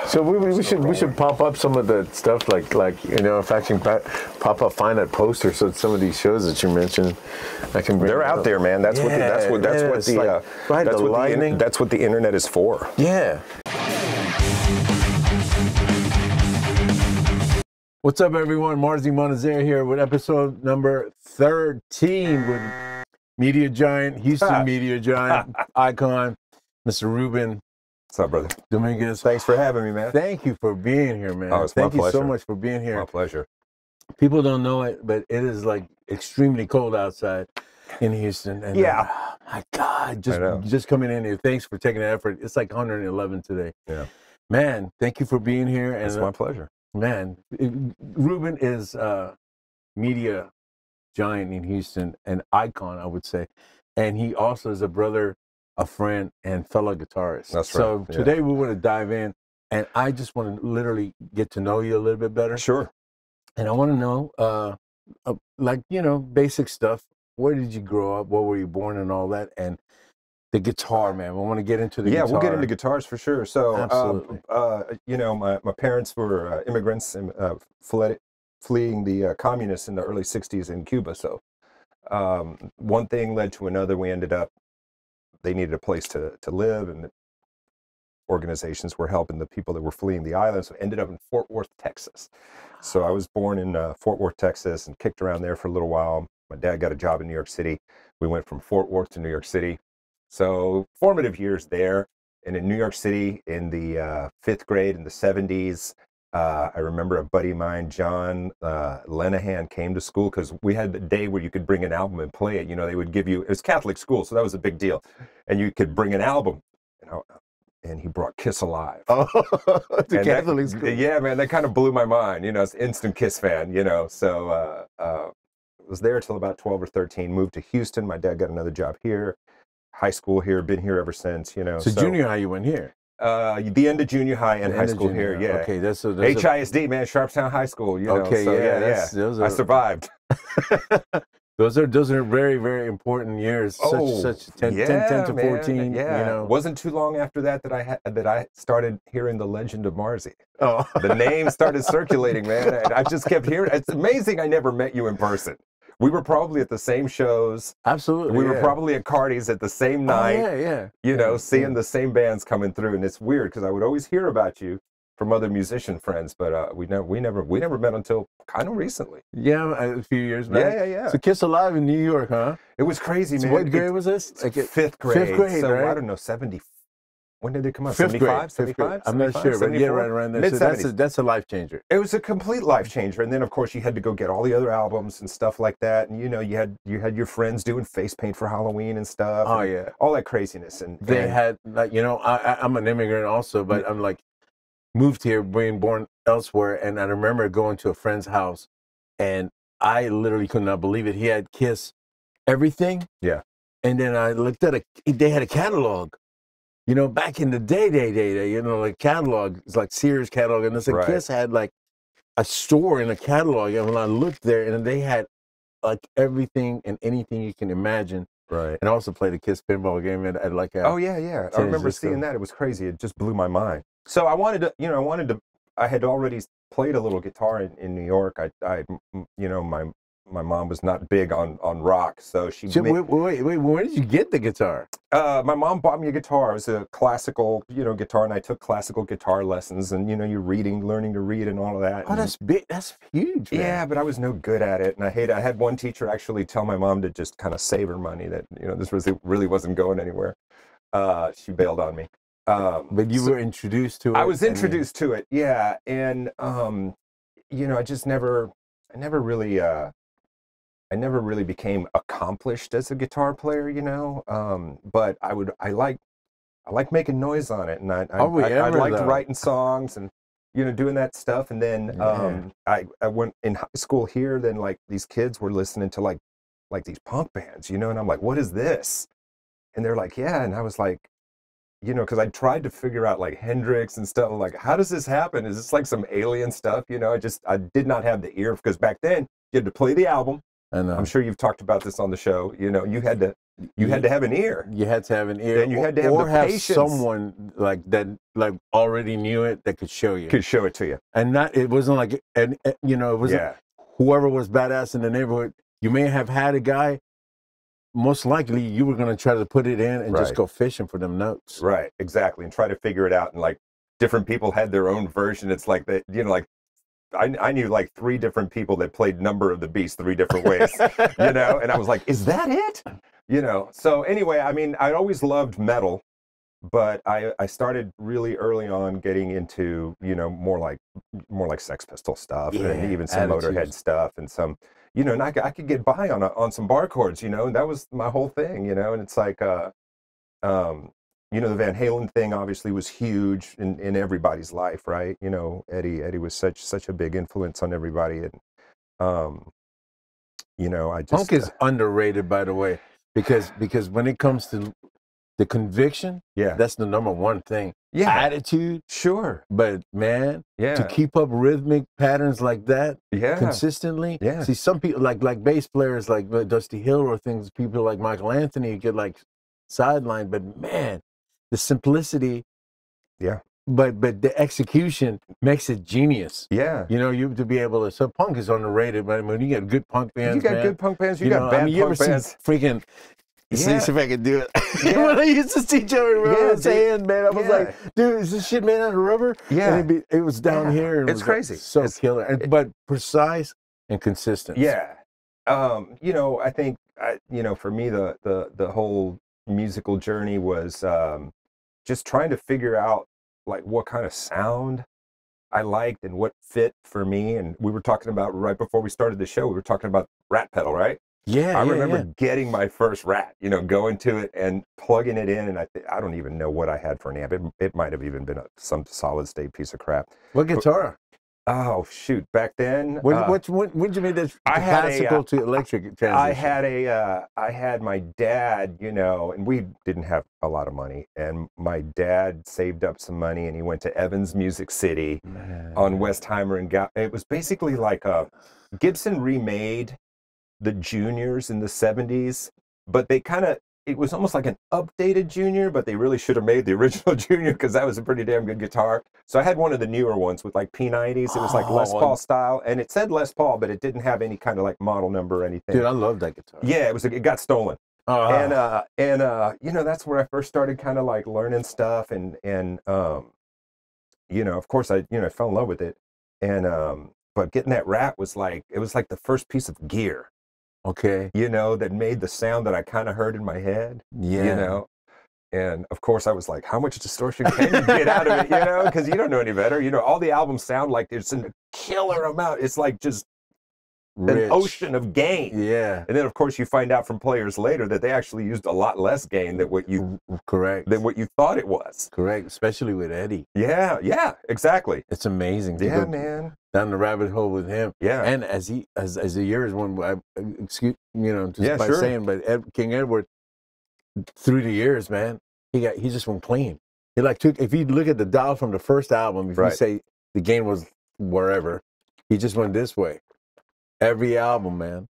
So we should pop up some of the stuff like if I can pop up, find that poster, so some of these shows that you mentioned, I can bring. They're out there, man. That's what the internet is for. Yeah. What's up, everyone? Marzi Monazaire here with episode number 13 with media giant, Houston media giant, icon, Mr. Ruben. What's up, brother? Dominguez. Thanks for having me, man. Thank you for being here, man. Oh, it's my pleasure. Thank you so much for being here. My pleasure. People don't know it, but it is like extremely cold outside in Houston. And, yeah. My God, just coming in here. Thanks for taking the effort. It's like 111 today. Yeah. Man, thank you for being here. And it's my pleasure. Man, Ruben is a media giant in Houston, an icon, I would say. And he also is a brother, a friend, and fellow guitarist. That's right. So today we want to dive in, and I just want to literally get to know you a little bit better. Sure. And I want to know, basic stuff. Where did you grow up? Where were you born and all that? And the guitar, man. I want to get into the guitar. Yeah, we'll get into guitars for sure. So, absolutely. My parents were immigrants and fleeing the communists in the early 60s in Cuba. So one thing led to another. They needed a place to live, and the organizations were helping the people that were fleeing the island. So I ended up in Fort Worth, Texas. So I was born in Fort Worth, Texas, and kicked around there for a little while. My dad got a job in New York City. We went from Fort Worth to New York City. So formative years there. And in New York City in the 5th grade in the 70s, I remember a buddy of mine, John Lenahan, came to school because we had the day where you could bring an album and play it. You know, they would give you, it was Catholic school, so that was a big deal. And you could bring an album. And he brought Kiss Alive. Oh, to Catholic school. Yeah, man, that kind of blew my mind. You know, it's instant Kiss fan, you know. So was there till about 12 or 13, moved to Houston. My dad got another job here. High school here, been here ever since, you know. So junior high, you went here? The end of junior high and high school here, yeah. Okay, that's HISD, man, Sharpstown High School, you know. Okay, so, yeah. I survived. Those are very, very important years. Such 10 to 14. Yeah. You know. It wasn't too long after that I started hearing the legend of Marzi. Oh. The name started circulating, man. And I just kept hearing. It's amazing I never met you in person. We were probably at the same shows. Absolutely. We were probably at Cardi's at the same night. Oh, yeah. You know, seeing the same bands coming through, and it's weird because I would always hear about you from other musician friends, but we never met until kind of recently. Yeah, a few years back. Yeah. So Kiss Alive in New York, huh? It was crazy, man. What grade was this? Like 5th grade. 5th grade, so right? I don't know, 70. When did it come out? 75? 75? I'm not sure, but yeah, right around there. So that's a life changer. It was a complete life changer. And then, of course, you had to go get all the other albums and stuff like that. And, you know, you had your friends doing face paint for Halloween and stuff. Oh, yeah. All that craziness. And they had, like, you know, I'm an immigrant also, but I'm like, moved here, being born elsewhere. And I remember going to a friend's house, and I literally could not believe it. He had Kiss everything. Yeah. And then I looked at they had a catalog. You know, back in the day, you know, like catalog, it's like Sears catalog, and this Kiss had like a store in a catalog. And when I looked there, and they had like everything and anything you can imagine. Right. And I also played a Kiss pinball game at like a. Oh yeah. I remember seeing that. It was crazy. It just blew my mind. So I had already played a little guitar in New York. My mom was not big on rock, so wait, where did you get the guitar? My mom bought me a guitar. It was a classical, guitar, and I took classical guitar lessons, and you're learning to read and all of that. Oh, that's big. That's huge, man. Yeah, but I was no good at it, and I had one teacher actually tell my mom to just kind of save her money, that this really wasn't going anywhere. She bailed on me. But you were introduced to it. I was introduced to it, yeah, and I just never really became accomplished as a guitar player, but I like making noise on it, and I liked writing songs and doing that stuff. And then I went in high school here. Then like these kids were listening to like these punk bands, and I'm like, what is this? And they're like, yeah, and I was like, because I tried to figure out like Hendrix and stuff. Like, how does this happen? Is this like some alien stuff? I did not have the ear, because back then you had to play the album. I know. I'm sure you've talked about this on the show. You had to you had to have an ear. You had to have an ear. And you had to have or the have patience. someone like that, like already knew it, that could show you. Could show it to you. And not, it wasn't like, and you know, it wasn't whoever was badass in the neighborhood. You may have had a guy, most likely you were going to try to put it in and just go fishing for them notes. Right, exactly. And try to figure it out. And like different people had their own version. It's like that, you know, like I knew like 3 different people that played Number of the Beast 3 different ways, you know, and I was like, is that it? You know, so anyway, I mean, I always loved metal, but I started really early on getting into, you know, more like Sex Pistol stuff and even some Motorhead stuff and some, you know, and I could get by on some bar chords, you know, and that was my whole thing, you know, and it's like, you know, the Van Halen thing obviously was huge in everybody's life, right? You know, Eddie was such a big influence on everybody, and you know, I just punk is underrated, by the way, because when it comes to the conviction, that's the #1 thing. Attitude, sure, but man, to keep up rhythmic patterns like that, consistently. See, some people like bass players like Dusty Hill or things, people like Michael Anthony get like sidelined, but man, the simplicity, but the execution makes it genius. You know, you to be able to. So punk is underrated, but when you get good punk bands, you got good punk bands, you got bad you punk bands. Freaking. See if I can do it. When I used to see Joey Rubber's hand, man, I was like, dude, is this shit made out of rubber? And it was down here. And it's crazy. So killer. But precise and consistent. You know, I think, you know, for me, the whole musical journey was just trying to figure out like what kind of sound I liked and what fit for me. And we were talking about right before we started the show, we were talking about Rat Pedal, right? I remember getting my first Rat, you know, going to it and plugging it in, and I don't even know what I had for an amp. It might have even been some solid state piece of crap. What guitar? Oh shoot! Back then, when did you make that classical to electric transition? I had my dad, you know, and we didn't have a lot of money, and my dad saved up some money, and he went to Evans Music City on Westheimer, and it was basically like Gibson remade the Juniors in the 70s, but they it was almost like an updated Junior, but they really should have made the original Junior because that was a pretty damn good guitar. So I had one of the newer ones with like P90s. It was like Les Paul style, and it said Les Paul, but it didn't have any kind of like model number or anything. Dude, I love that guitar. Yeah, it got stolen. And you know, that's where I first started kind of like learning stuff, and you know, of course I fell in love with it, and but getting that Rat was like, it was like the first piece of gear. You know, that made the sound that I kind of heard in my head. You know, and of course I was like, how much distortion can you get out of it? You know, because you don't know any better. You know, all the albums sound like it's a killer amount. It's like just an ocean of gain. And then of course you find out from players later that they actually used a lot less gain than what you than what you thought it was. Especially with Eddie. Yeah, exactly. It's amazing. Man. Down the rabbit hole with him. And as the years went by, excuse, you know, just by saying, but King Edward, through the years, man, he just went clean. He like took, if you look at the dial from the first album, if you say the gain was wherever, he just went this way. Every album, man.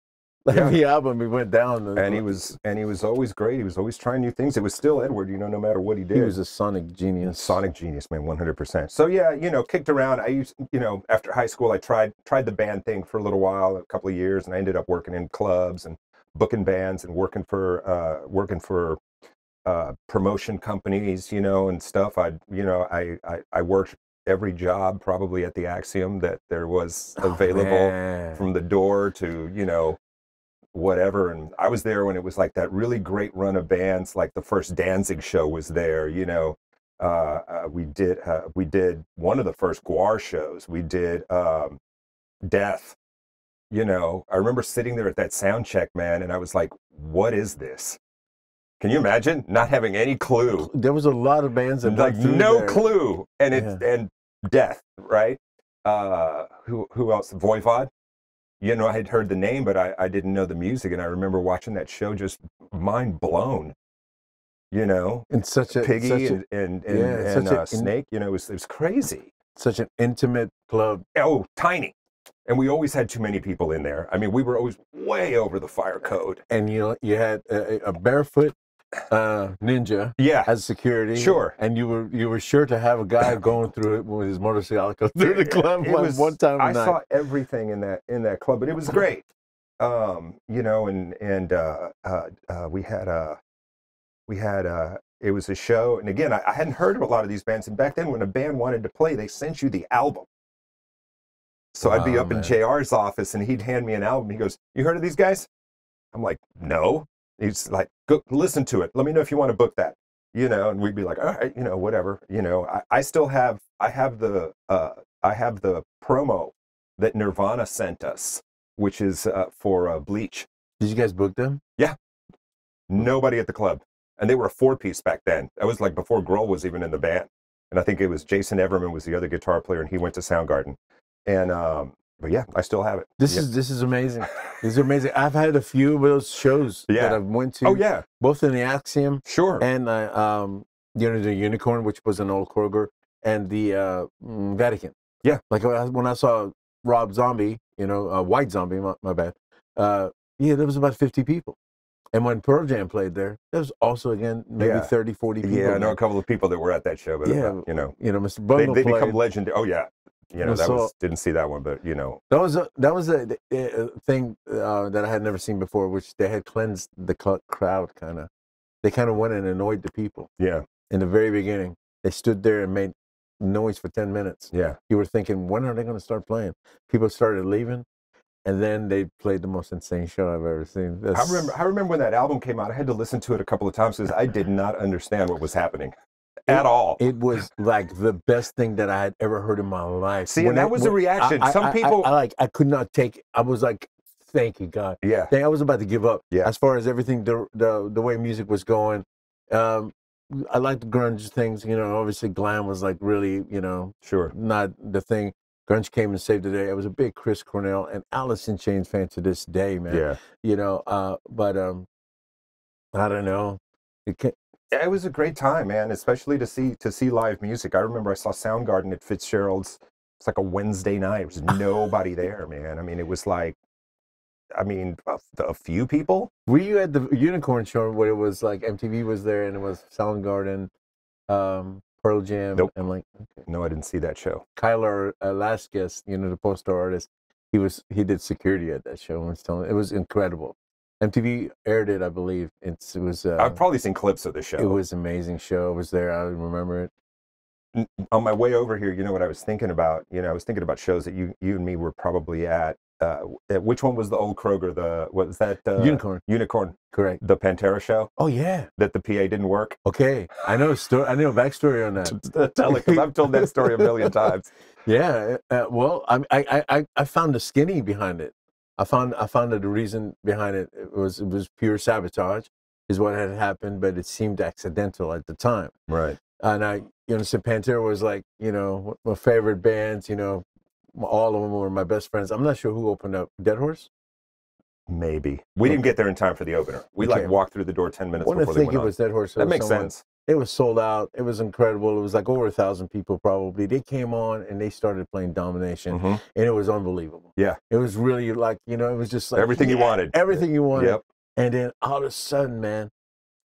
Every album he went down. And he was always great. He was always trying new things. It was still Edward, you know, no matter what he did. He was a sonic genius. Sonic genius, man, 100%. So yeah, you know, kicked around. I used, you know, after high school, I tried the band thing for a little while, a couple of years, and I ended up working in clubs and booking bands and working for promotion companies, you know, and stuff. I worked every job probably at the Axiom that there was available, from the door to, you know, whatever. And I was there when it was like that really great run of bands, like the first Danzig show was there, you know. We did one of the first Guar shows. We did Death. You know, I remember sitting there at that sound check, man, and I was like, what is this? Can you imagine not having any clue? There was a lot of bands that like no clue, and and Death, right? Who else? Voivod. You know, I had heard the name, but I didn't know the music, and I remember watching that show, just mind blown. You know, and such a Piggy and Snake. You know, it was crazy. Such an intimate club. Oh, tiny. And we always had too many people in there. I mean, we were always way over the fire code. And you had a barefoot ninja as security. Sure. And you were sure to have a guy going through it with his motorcycle through the club one time a night. I saw everything in that club, but it was great. You know, and we had it was a show, and again, I hadn't heard of a lot of these bands, and back then when a band wanted to play, they sent you the album. So I'd be up in JR's office, and he'd hand me an album. He goes, "You heard of these guys?" I'm like, "No." He's like, "Go listen to it. Let me know if you want to book that." You know, and we'd be like, "All right, you know, whatever." You know, I have the promo that Nirvana sent us, which is for Bleach. Did you guys book them? Yeah. Nobody at the club, and they were a 4-piece back then. That was like before Grohl was even in the band, and I think it was Jason Everman was the other guitar player, and he went to Soundgarden. And but yeah, I still have it. This is amazing. These are amazing. I've had a few of those shows that I've went to. Oh yeah, both in the Axiom, sure, and you know, the Unicorn, which was an old Kroger, and the Vatican. Yeah, like when I saw Rob Zombie, you know, White Zombie, my bad. Yeah, there was about 50 people. And when Pearl Jam played there was also, again, maybe 30, 40 people. Yeah, I know a couple of people that were at that show, but you know, Mr. Bungle they become legendary. Oh yeah. You know, didn't see that one, but you know. That was a thing that I had never seen before, which they had cleansed the crowd kind of. They kind of went and annoyed the people. Yeah. In the very beginning. They stood there and made noise for 10 minutes. Yeah. You were thinking, when are they going to start playing? People started leaving, and then they played the most insane show I've ever seen. I remember when that album came out, I had to listen to it a couple of times because I did not understand what was happening. At all. It was like the best thing that I had ever heard in my life. See, and that was the reaction. Some people I could not take it. I was like, thank you, God. Yeah. I was about to give up. Yeah. As far as everything, the way music was going. I liked grunge things, you know, obviously glam was like really, you know, not the thing. Grunge came and saved the day. I was a big Chris Cornell and Alice in Chains fan to this day, man. Yeah. You know, but I don't know. It was a great time, man, especially to see live music. I remember I saw Soundgarden at Fitzgerald's. It's like a Wednesday night. There was nobody there, man. I mean, it was like, a few people. Were you at the Unicorn show where it was like MTV was there and it was Soundgarden, Pearl Jam? Nope. And like, no, I didn't see that show. Kyler Laskus, you know, the poster artist, he did security at that show and was telling it was incredible. MTV aired it, I believe. It was. I've probably seen clips of the show. It was an amazing show. I was there. I remember it. On my way over here, you know what I was thinking about? You know, I was thinking about shows that you and me were probably at. Which one was the old Kroger? What was that? Unicorn. Unicorn. Correct. The Pantera show. Oh yeah. That the PA didn't work. Okay, I know a story. I know a backstory on that. Tell it, because I've told that story a million times. Yeah. Well, I found the skinny behind it. I found that the reason behind it was pure sabotage, is what had happened, but it seemed accidental at the time. Right. And so Pantera was like, you know, my favorite bands, you know, all of them were my best friends. I'm not sure who opened up. Dead Horse? Maybe. We didn't get there in time for the opener. We walked through the door 10 minutes before they went on. I think it was Dead Horse. That makes sense. It was sold out. It was incredible. It was like over 1,000 people probably. They came on and they started playing Domination, and it was unbelievable. Yeah. It was really like, you know, it was just like everything you wanted. Everything you wanted. Yep. And then all of a sudden, man,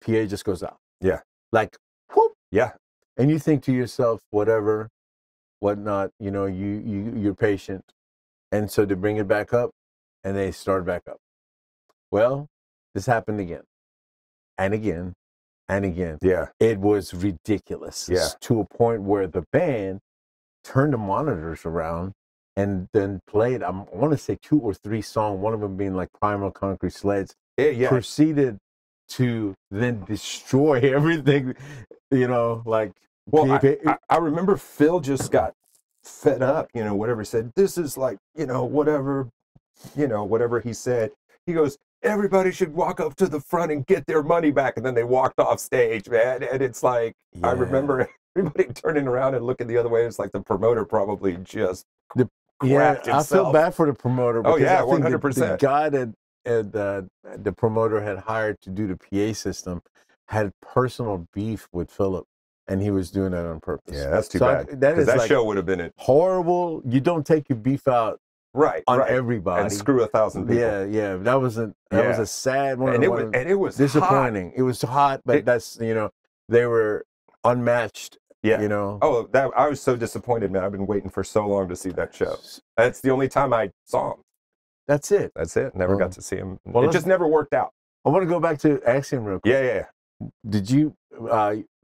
PA just goes out. Yeah. Like, whoop. Yeah. And you think to yourself, whatever, whatnot, you know, you're patient. And so they bring it back up and they start back up. Well, this happened again and again. And again, it was ridiculous. Yeah. To a point where the band turned the monitors around and then played, I want to say 2 or 3 songs, one of them being like Primal Concrete Sleds, proceeded to then destroy everything, you know, like. Well, I remember Phil just got fed up, you know, whatever he said. This is like, whatever he said. He goes, everybody should walk up to the front and get their money back. And then they walked off stage, man. And it's like, I remember everybody turning around and looking the other way. It's like the promoter probably just crapped himself. I feel bad for the promoter. Oh, yeah, 100%. The guy that the promoter had hired to do the PA system had personal beef with Philip. And he was doing that on purpose. Yeah, that's too bad. That show would have been horrible. You don't take your beef out on everybody and screw 1,000 people. Yeah. That was a sad one. And it was disappointing. Hot. It was hot, but that's they were unmatched. Yeah. Oh, I was so disappointed, man. I've been waiting for so long to see that show. That's the only time I saw him. That's it. Never got to see him. It just never worked out. I want to go back to Axiom real quick. Yeah. Did you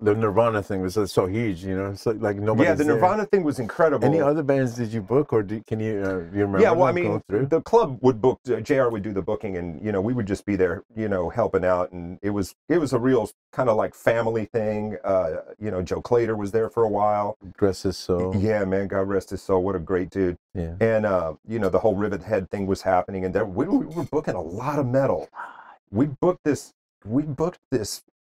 the Nirvana thing was so huge, it's like nobody. Yeah, the Nirvana thing was incredible. Any other bands did you book, or can you remember? Yeah, well, I mean, the club would book. JR would do the booking, and we would just be there, helping out, and it was a real kind of like family thing. Joe Clater was there for a while. Rest his soul. Yeah, man, God rest his soul. What a great dude. Yeah. And the whole Rivet Head thing was happening, and we were booking a lot of metal. We booked this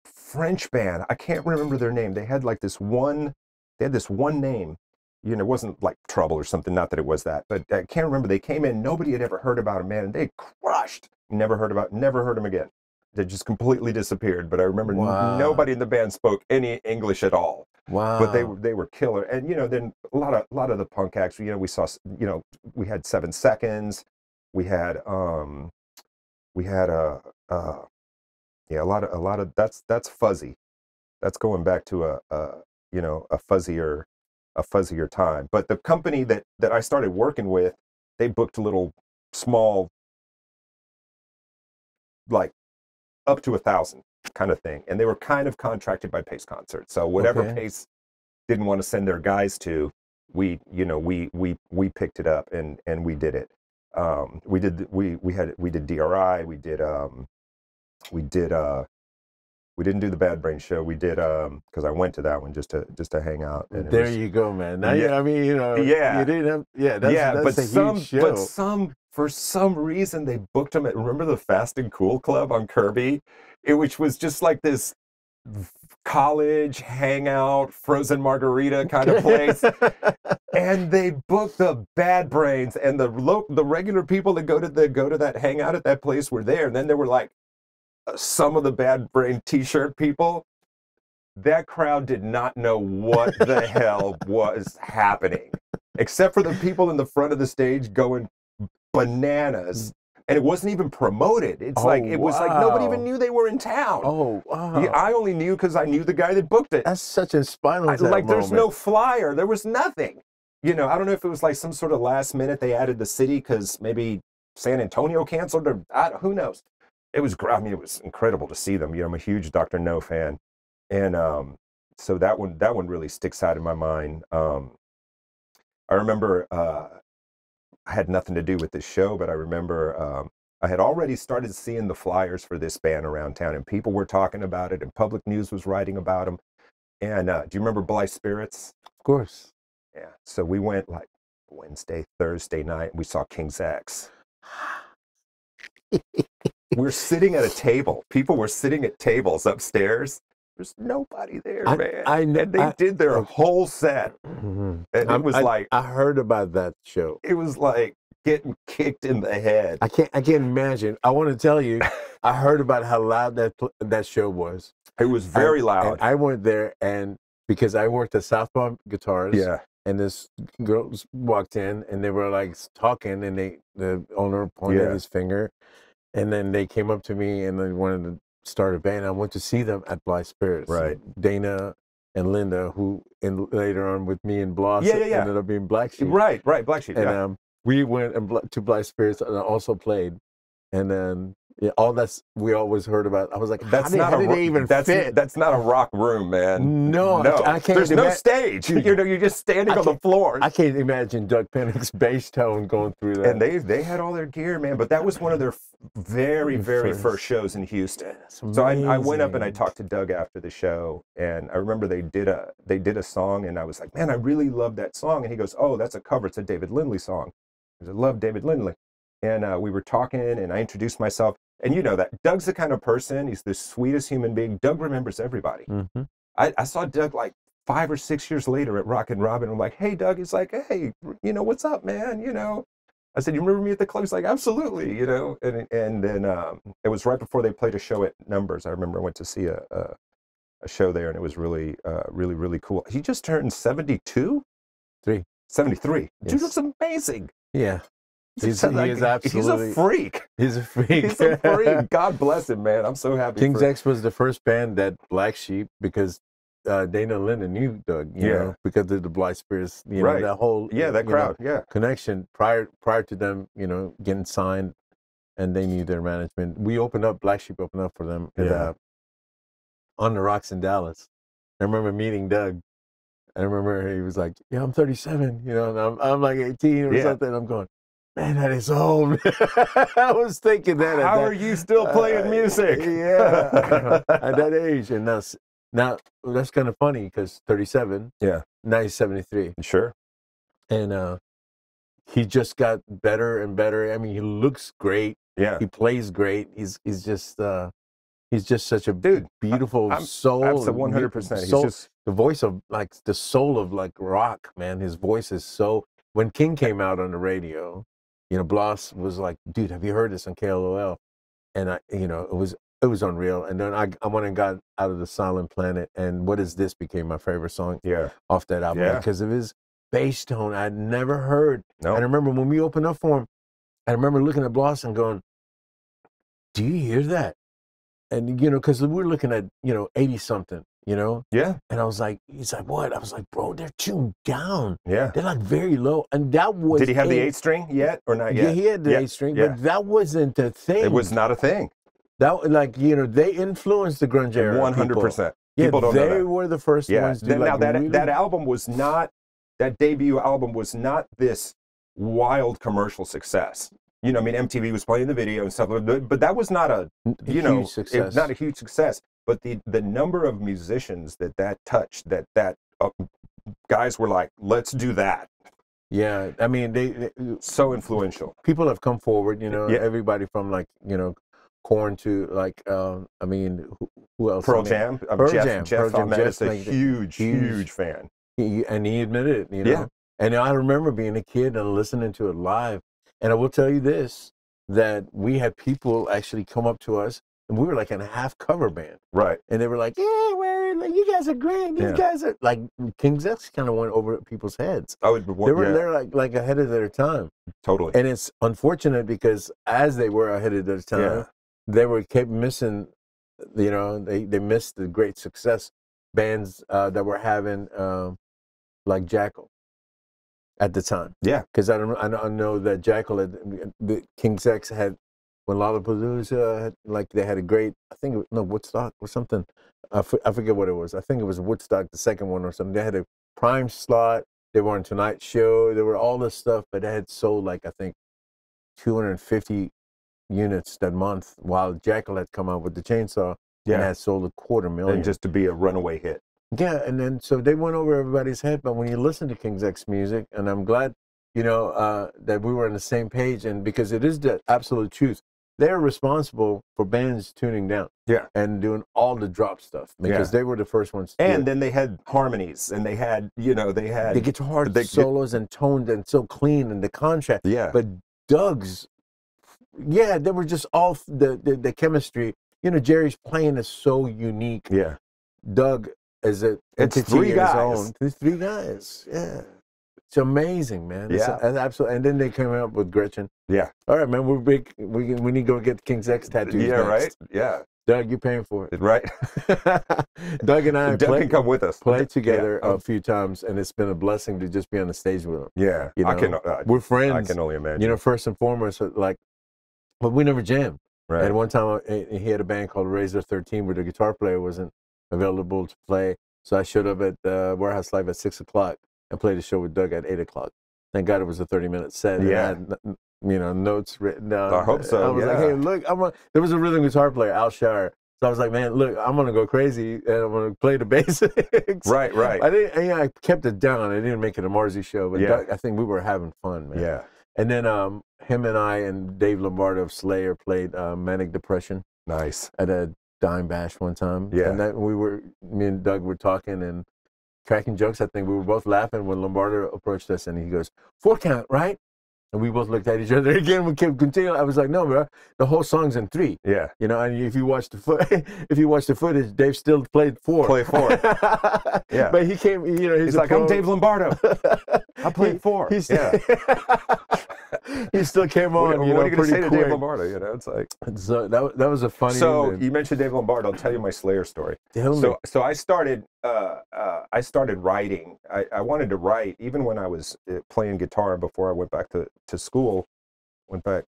French band. I can't remember their name. They had this one name. It wasn't like Trouble or something. Not that it was that, but I can't remember. They came in. Nobody had ever heard about them, man, and they crushed. Never heard them again. They just completely disappeared. But I remember nobody in the band spoke any English at all. Wow. But they were killer. And then a lot of the punk acts. We saw. We had 7 Seconds. We had a lot of that's fuzzy. That's going back to a fuzzier time. But the company that I started working with, they booked a little small, like up to 1,000 kind of thing, and they were kind of contracted by Pace Concerts. So whatever Pace didn't want to send their guys to, we picked it up and we did it. We did DRI. We didn't do the Bad Brain show. We did because I went to that one just to hang out. And there you go, man. Now you didn't have that's a huge show. But for some reason they booked them at, remember the Fast and Cool Club on Kirby, which was just like this college hangout, frozen margarita kind of place. And they booked the Bad Brains, and the regular people that go to that hangout at that place were there. And then there were like some of the Bad Brain t-shirt people. That crowd did not know what the hell was happening, except for the people in the front of the stage going bananas. And it wasn't even promoted. It was like nobody even knew they were in town. Oh, wow. I only knew because I knew the guy that booked it. That's such a spinal tap moment. There's no flyer. There was nothing. I don't know if it was like some sort of last minute they added the city because maybe San Antonio canceled, or who knows. It was incredible to see them. I'm a huge Dr. No fan. And so that one really sticks out in my mind. I remember I had nothing to do with this show, but I remember I had already started seeing the flyers for this band around town, and people were talking about it, and Public News was writing about them. And do you remember Blythe Spirits? Of course. Yeah. So we went like Wednesday, Thursday night, and we saw King's X. We're sitting at a table. People were sitting at tables upstairs. There's nobody there, man. I know. And they did their whole set. Mm-hmm. And it was I heard about that show. It was like getting kicked in the head. I can't imagine. I want to tell you, I heard about how loud that show was. It was very loud. And I went there, and because I worked at Southpaw Guitars. Yeah. And this girl walked in, and they were like talking, and the owner pointed his finger, and then they came up to me, and they wanted to start a band. I went to see them at Blythe Spirits. Right. Dana and Linda, who later on with me and Bloss ended up being Black Sheep. Right, Black Sheep. And we went to Blythe Spirits and also played, and then all we always heard about. I was like, how did they even fit? That's not a rock room, man. No, I can't. There's no stage. You're just standing on the floor. I can't imagine Doug Pennick's bass tone going through that. And they had all their gear, man. But that was one of their very first shows in Houston. So I went up and I talked to Doug after the show, and I remember they did a song, and I was like, man, I really love that song. And he goes, oh, that's a cover. It's a David Lindley song. I love David Lindley. And we were talking, and I introduced myself. And you know that Doug's the kind of person, he's the sweetest human being. Doug remembers everybody. Mm-hmm. I saw Doug like 5 or 6 years later at Rockin' Robin. I'm like, hey, Doug. He's like, hey, what's up, man? I said, you remember me at the club? He's like, absolutely, And then it was right before they played a show at Numbers. I remember I went to see a show there, and it was really, really cool. He just turned 72? 73. 73. Yes. Dude looks amazing. Yeah. He is absolutely. He's a freak. He's a freak. He's a freak. God bless him, man. I'm so happy. King's X was the first band that Black Sheep, because Dana and Linda knew Doug, you know, because of the Blythe Spears, you know, that whole that crowd, connection prior to them, you know, getting signed, and they knew their management. We opened up, Black Sheep opened up for them at, On the Rocks in Dallas. I remember meeting Doug. I remember he was like, "Yeah, I'm 37, you know, and I'm like 18 or something." I'm going, "Man, that is old." I was thinking that. How are you still playing music? Yeah, at that age. And now that's kind of funny because 37. Yeah. Now he's 73. Sure. And he just got better and better. I mean, he looks great. Yeah. He plays great. He's just such a beautiful soul. Absolutely, 100%. He's just the voice of, like, the soul of, like, rock, man. His voice is so. When King came out on the radio, you know, Bloss was like, "Dude, have you heard this on KLOL?" And you know, it was unreal. And then I went and got Out of the Silent Planet, and What Is This became my favorite song off that album because of his bass tone I'd never heard. And I remember when we opened up for him, I remember looking at Bloss and going, "Do you hear that?" And, you know, because we were looking at, you know, 80-something, you know? Yeah. And I was like, he's like, "What?" I was like, "Bro, they're tuned down. Yeah. They're like very low." And that was. Did he have the 8-string yet or not yet? Yeah, he had the 8-string, but that wasn't a thing. It was not a thing. That, like, you know, they influenced the grunge era. 100%. Yeah, people don't know that. They were the first ones to now like, that really... that album was not, that debut album was not this wild commercial success. You know, I mean, MTV was playing the video and stuff, but that was not a, you know, not a huge success. But the number of musicians that touched, that guys were like, "Let's do that." Yeah, I mean, they so influential. People have come forward, you know, everybody from, like, you know, Korn to, like, I mean, who else? Pearl Jam. Jeff Ahmed is a huge fan. And he admitted it, you know. Yeah. And I remember being a kid and listening to it live. And I will tell you this, that we had people actually come up to us, and we were like in a half cover band. Right. And they were like, "Yeah, like, you guys are great. These guys are," like, King's X kind of went over people's heads. They're like ahead of their time. Totally. And it's unfortunate because as they were ahead of their time, they kept missing, you know, they missed the great success bands that were having, like Jackal. At the time, because I know that Jackal the King's X had, when Lollapalooza had, like, they had a great, I think Woodstock or something, I forget what it was. I think it was Woodstock, the second one or something. They had a prime slot. They were on Tonight Show. There were all this stuff, but they had sold, like, I think 250 units that month, while Jackal had come out with the Chainsaw and had sold 250,000, and just to be a runaway hit. Yeah, and then so they went over everybody's head. But when you listen to King's X music, and I'm glad, you know, that we were on the same page, and because it is the absolute truth, they're responsible for bands tuning down, and doing all the drop stuff because they were the first ones. And then they had harmonies, and they had, you know, they had the guitar solos and toned and so clean, and the contrast. Yeah. But Doug's, they were just all the chemistry. You know, Jerry's playing is so unique. Yeah. Doug. It's 3 guys. There's 3 guys. Yeah. It's amazing, man. Yeah. It's absolutely. And then they came out with Gretchen. Yeah. All right, man. We're big. We need to go get King's X tattoos. Yeah, next. Right? Yeah. Doug, you're paying for it. Right. Doug and I can come with us. Played together a few times, and it's been a blessing to just be on the stage with him. Yeah. You know, we're friends. I can only imagine. You know, first and foremost, like, but we never jammed. Right. And one time he had a band called Razor 13 where the guitar player wasn't available to play. So I showed up at Warehouse Live at 6 o'clock and played a show with Doug at 8 o'clock. Thank God it was a 30-minute set. Yeah. And I had, you know, notes written down. I hope so. I was like, "Hey, look, there was a rhythm guitar player, Al Shire." So I was like, "Man, look, I'm gonna go crazy and I'm gonna play the basics." Right. I kept it down. I didn't make it a Marzi show, but Doug, I think we were having fun, man. Yeah. And then him and I and Dave Lombardo of Slayer played Manic Depression. Nice. At a dime bash one time. Yeah. And that me and Doug were talking and cracking jokes. I think we were both laughing when Lombardo approached us and he goes, "4 count, right?" And we both looked at each other again. We kept continuing. I was like, "No, bro, the whole song's in 3." Yeah. You know, and if you watch the footage, Dave still played 4. Play 4. Yeah. But he came, you know, he's like, "I'm Dave Lombardo. I played 4." He still came on, what are you going to say to quick. Dave Lombardo? You know, it's like. So that was a funny. So you mentioned Dave Lombardo. I'll tell you my Slayer story. So I started writing. I wanted to write even when I was playing guitar before I went back to school. Went back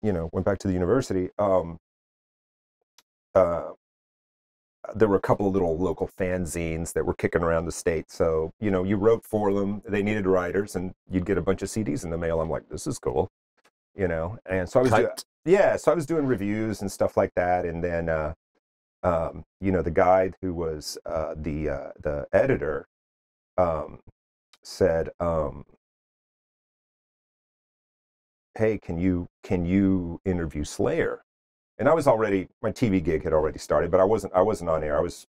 to the university. There were a couple of little local fanzines that were kicking around the state. So, you wrote for them. They needed writers, and you'd get a bunch of CDs in the mail. I'm like, this is cool, And so I was doing reviews and stuff like that. And then, the guy who was the editor said, hey, can you interview Slayer? And I was already, my TV gig had already started, but I wasn't on air. I was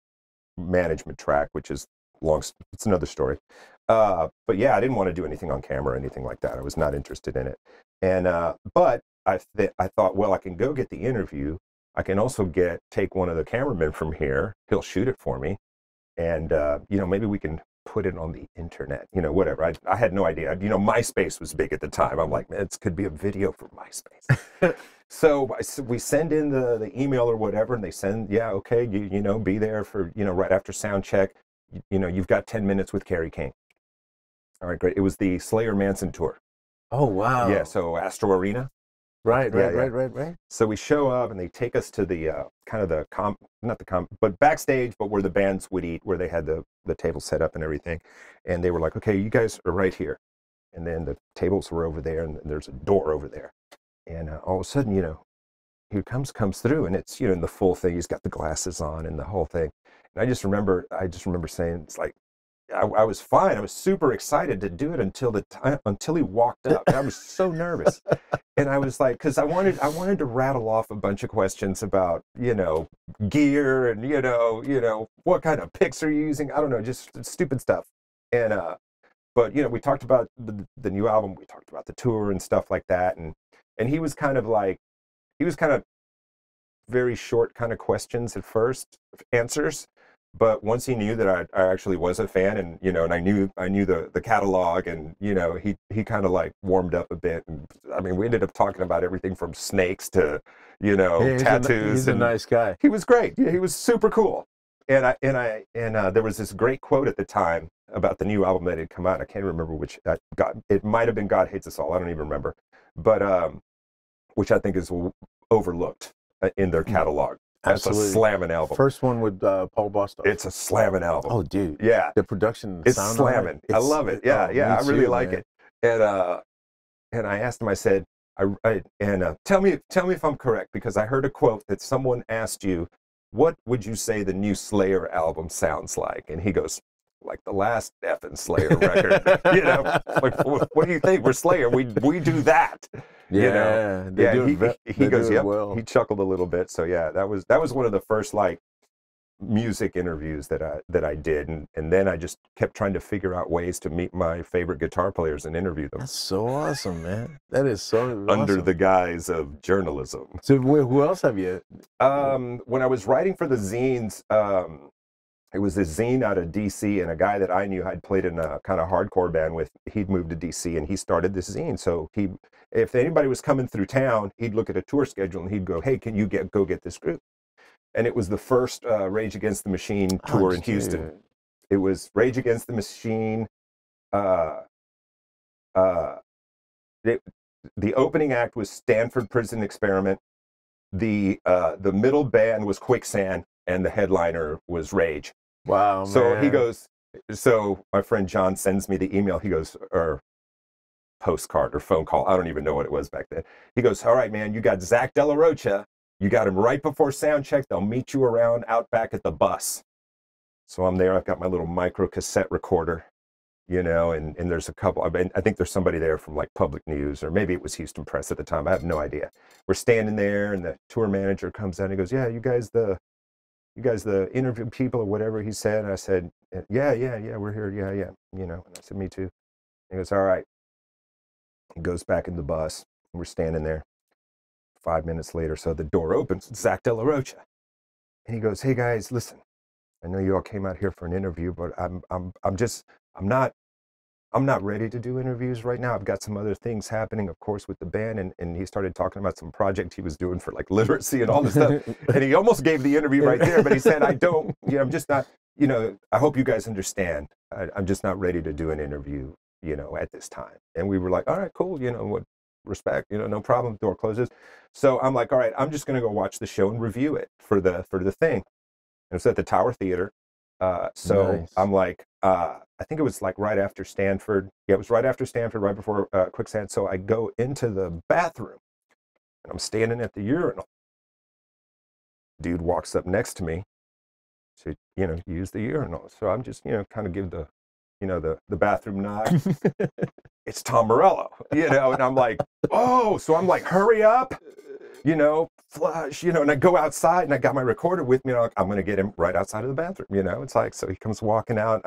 management track, which is it's another story. But yeah, I didn't want to do anything on camera or anything like that. I was not interested in it. And, but I thought, well, I can go get the interview. I can also take one of the cameramen from here. He'll shoot it for me. And, maybe we can put it on the internet, whatever. I had no idea. MySpace was big at the time. I'm like, man, this could be a video for MySpace. So we send in the email or whatever, and they send, yeah, okay, be there for, right after sound check. You've got 10 minutes with Kerry King. All right, great. It was the Slayer Manson tour. Oh, wow. Yeah, so Astro Arena. Right. So we show up, and they take us to the but backstage, but where the bands would eat, where they had the table set up and everything. And they were like, okay, you guys are right here. And then the tables were over there, and there's a door over there. And all of a sudden, here comes through, and it's, in the full thing. He's got the glasses on and the whole thing. And I just remember saying, it's like, I was fine. I was super excited to do it until he walked up. And I was so nervous. And I was like, because I wanted to rattle off a bunch of questions about, gear and, what kind of picks are you using? I don't know, just stupid stuff. And, but, we talked about the new album. We talked about the tour and stuff like that. And he was kind of very short kind of questions at first, answers. But once he knew that I actually was a fan, and and I knew the catalog, and he kind of like warmed up a bit. And I mean, we ended up talking about everything from snakes to tattoos. He's a nice guy. He was great. Yeah, he was super cool. And there was this great quote at the time about the new album that had come out. I can't remember which. It might have been God Hates Us All. I don't even remember. But which I think is overlooked in their catalog. That's Absolutely. A slamming album. First one with Paul Bostock. It's a slamming album. Oh, dude. Yeah. The production. It's slamming. I love it. Yeah, I really like it. And I asked him. I said, tell me if I'm correct, because I heard a quote that someone asked you, what would you say the new Slayer album sounds like? And he goes, like the last effing Slayer record. Like, what do you think? We're Slayer. We do that. Yeah, he goes, yep. Well. He chuckled a little bit. So yeah, that was one of the first like music interviews that I did, and then I just kept trying to figure out ways to meet my favorite guitar players and interview them. That's so awesome, man. That is so under awesome. the guise of journalism. So who else have you? When I was writing for the zines, it was this zine out of DC, and a guy that I knew I'd played in a kind of hardcore band with, he'd moved to DC, and he started this zine. So if anybody was coming through town, he'd look at a tour schedule and he'd go, hey, can you go get this group? And it was the first Rage Against the Machine tour in Houston. It was Rage Against the Machine. The opening act was Stanford Prison Experiment. The middle band was Quicksand, and the headliner was Rage. Wow, man. So he goes, so my friend John sends me the email. He goes, or postcard or phone call. I don't even know what it was back then. He goes, all right, man, you got Zach De La Rocha. You got him right before sound check. They'll meet you around out back at the bus. So I'm there. I've got my little micro cassette recorder, and there's a couple. I think there's somebody there from like Public News, or maybe it was Houston Press at the time. I have no idea. We're standing there, and the tour manager comes out and he goes, yeah, you guys the interview people or whatever he said. And I said, yeah, we're here. Yeah. And I said, me too. He goes, all right. He goes back in the bus, and we're standing there. 5 minutes later, so the door opens, it's Zach De La Rocha. And he goes, hey guys, listen, I know you all came out here for an interview, but I'm I'm not ready to do interviews right now. I've got some other things happening, of course, with the band. And he started talking about some project he was doing for like literacy and all this stuff. And he almost gave the interview right there, but he said, I don't, you know, I'm just not, you know, I hope you guys understand. I'm just not ready to do an interview, you know, at this time. And we were like, all right, cool. You know, what, respect, you know, no problem. Door closes. So I'm like, all right, I'm just going to go watch the show and review it for the thing. And it's at the Tower Theater. So nice. I'm like, I think it was like right after Stanford. Yeah, it was right after Stanford, right before Quicksand. So I go into the bathroom and I'm standing at the urinal. Dude walks up next to me. So, you know, use the urinal. So I'm just, you know, kind of give the, you know, the bathroom nod. It's Tom Morello, you know, and I'm like, oh, so I'm like, hurry up, you know, flush, you know, and I go outside and I got my recorder with me. And I'm going to get him right outside of the bathroom, you know. It's like, so he comes walking out.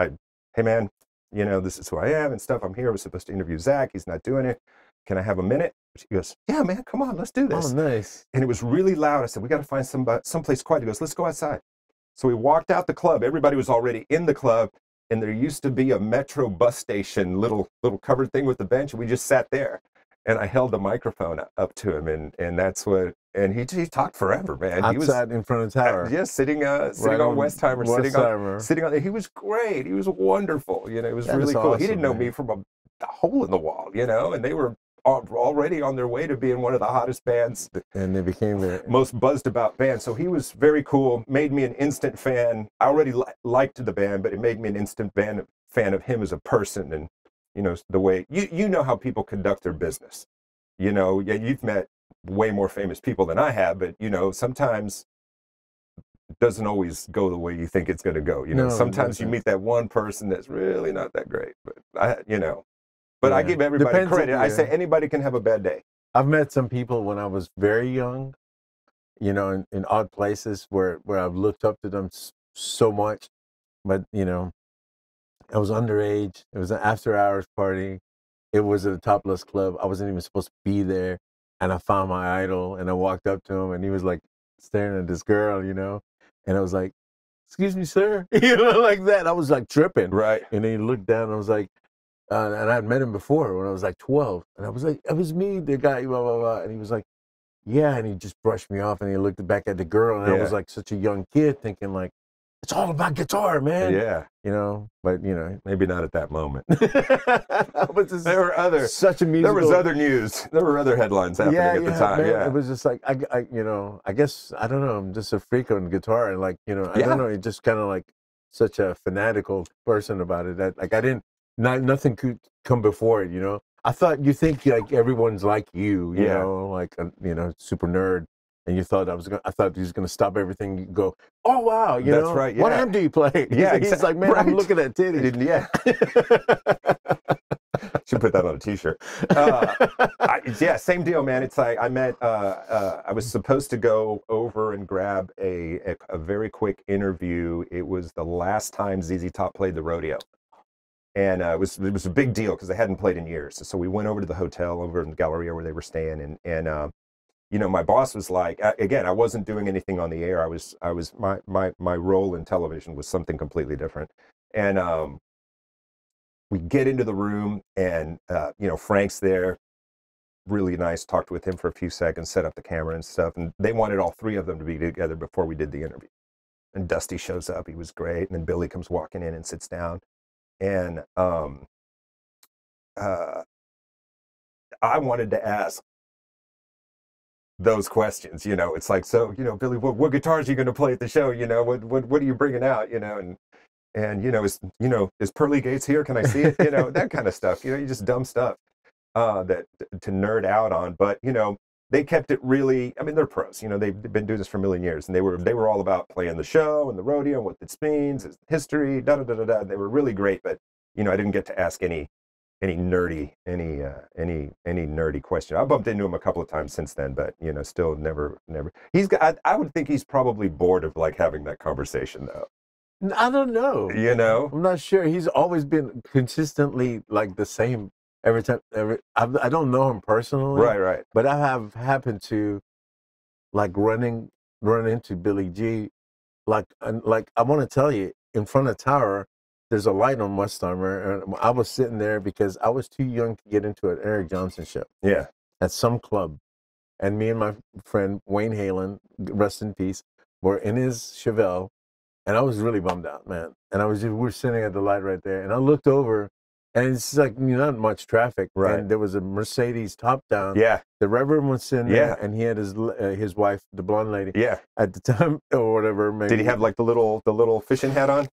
Hey, man, you know, this is who I am and stuff. I'm here. I was supposed to interview Zach. He's not doing it. Can I have a minute? He goes, yeah, man, come on, let's do this. Oh, nice. And it was really loud. I said, we got to find someplace quiet. He goes, let's go outside. So we walked out the club. Everybody was already in the club. And there used to be a Metro bus station, little covered thing with the bench. And we just sat there. And I held the microphone up to him. And that's what, and he talked forever, man. Outside he was in front of the tower. Yeah, sitting right on Westheimer, sitting on, he was great. He was wonderful. You know, it was really cool. Awesome, he didn't know me from a hole in the wall, you know, and they were already on their way to being one of the hottest bands. And they became the most buzzed about band. So he was very cool, made me an instant fan. I already liked the band, but it made me an instant fan of him as a person. And, you know, the way, you know how people conduct their business. You know, yeah, you've met way more famous people than I have, but, you know, sometimes it doesn't always go the way you think it's going to go. You know, sometimes you meet that one person that's really not that great, but you know. But I give everybody credit. I say anybody can have a bad day. I've met some people when I was very young, you know, in odd places where I've looked up to them so much. But, you know, I was underage. It was an after-hours party. It was at a topless club. I wasn't even supposed to be there. And I found my idol, and I walked up to him, and he was, like, staring at this girl, you know. And I was like, excuse me, sir. You know, like that. I was, like, tripping. Right. And then he looked down, and I was like, and I'd met him before when I was like 12. And I was like, it was me, the guy, blah, blah, blah. And he was like, yeah. And he just brushed me off and he looked back at the girl. And I was like such a young kid thinking like, it's all about guitar, man. Yeah. You know, but you know. Maybe not at that moment. There were other news. There were other headlines happening at the time. Man, it was just like, you know, I guess, I don't know. I'm just a freak on guitar. And like, you know, I don't know. It just kind of like such a fanatical person about it that like, nothing could come before it, you know. I thought you think like everyone's like you know, like you know, super nerd, and you thought I thought he was gonna stop everything. You go, oh wow, you know, right. Yeah. What amp do you play? Yeah, he's like, man, I'm looking at titties. Yeah. Should put that on a t-shirt. Yeah, same deal, man. It's like I met. I was supposed to go over and grab a very quick interview. It was the last time ZZ Top played the rodeo. And it was a big deal because they hadn't played in years. So we went over to the hotel over in the Galleria where they were staying, and you know, my boss was like, again, I wasn't doing anything on the air. My role in television was something completely different. And we get into the room, and you know, Frank's there, really nice. Talked with him for a few seconds, set up the camera and stuff. And they wanted all three of them to be together before we did the interview. And Dusty shows up. He was great. And then Billy comes walking in and sits down. And I wanted to ask those questions, you know. It's like, so, you know, Billy, what guitars are you going to play at the show? You know, what are you bringing out? You know, and you know, is Pearly Gates here? Can I see it? You know, that kind of stuff. You know, you just dumb stuff that to nerd out on. But you know, they kept it really. I mean, they're pros. You know, they've been doing this for a million years, and they were all about playing the show and the rodeo and what it means, its history, da da da da da. They were really great, but you know, I didn't get to ask any nerdy question. I bumped into him a couple of times since then, but you know, still never. I would think he's probably bored of like having that conversation though. I don't know. You know, I'm not sure. He's always been consistently like the same. Every time, I don't know him personally, right. But I have happened to, like, run into Billy G, like I want to tell you, in front of Tower, there's a light on Westheimer, and I was sitting there because I was too young to get into an Eric Johnson show. Yeah. At some club. And me and my friend Wayne Halen, rest in peace, were in his Chevelle, and I was really bummed out, man. And we were sitting at the light right there, and I looked over, and it's like, not much traffic. Right. And there was a Mercedes top down. Yeah. The Reverend was sitting there, and he had his wife, the blonde lady. Yeah. At the time, or whatever. Maybe. Did he have like the little fishing hat on?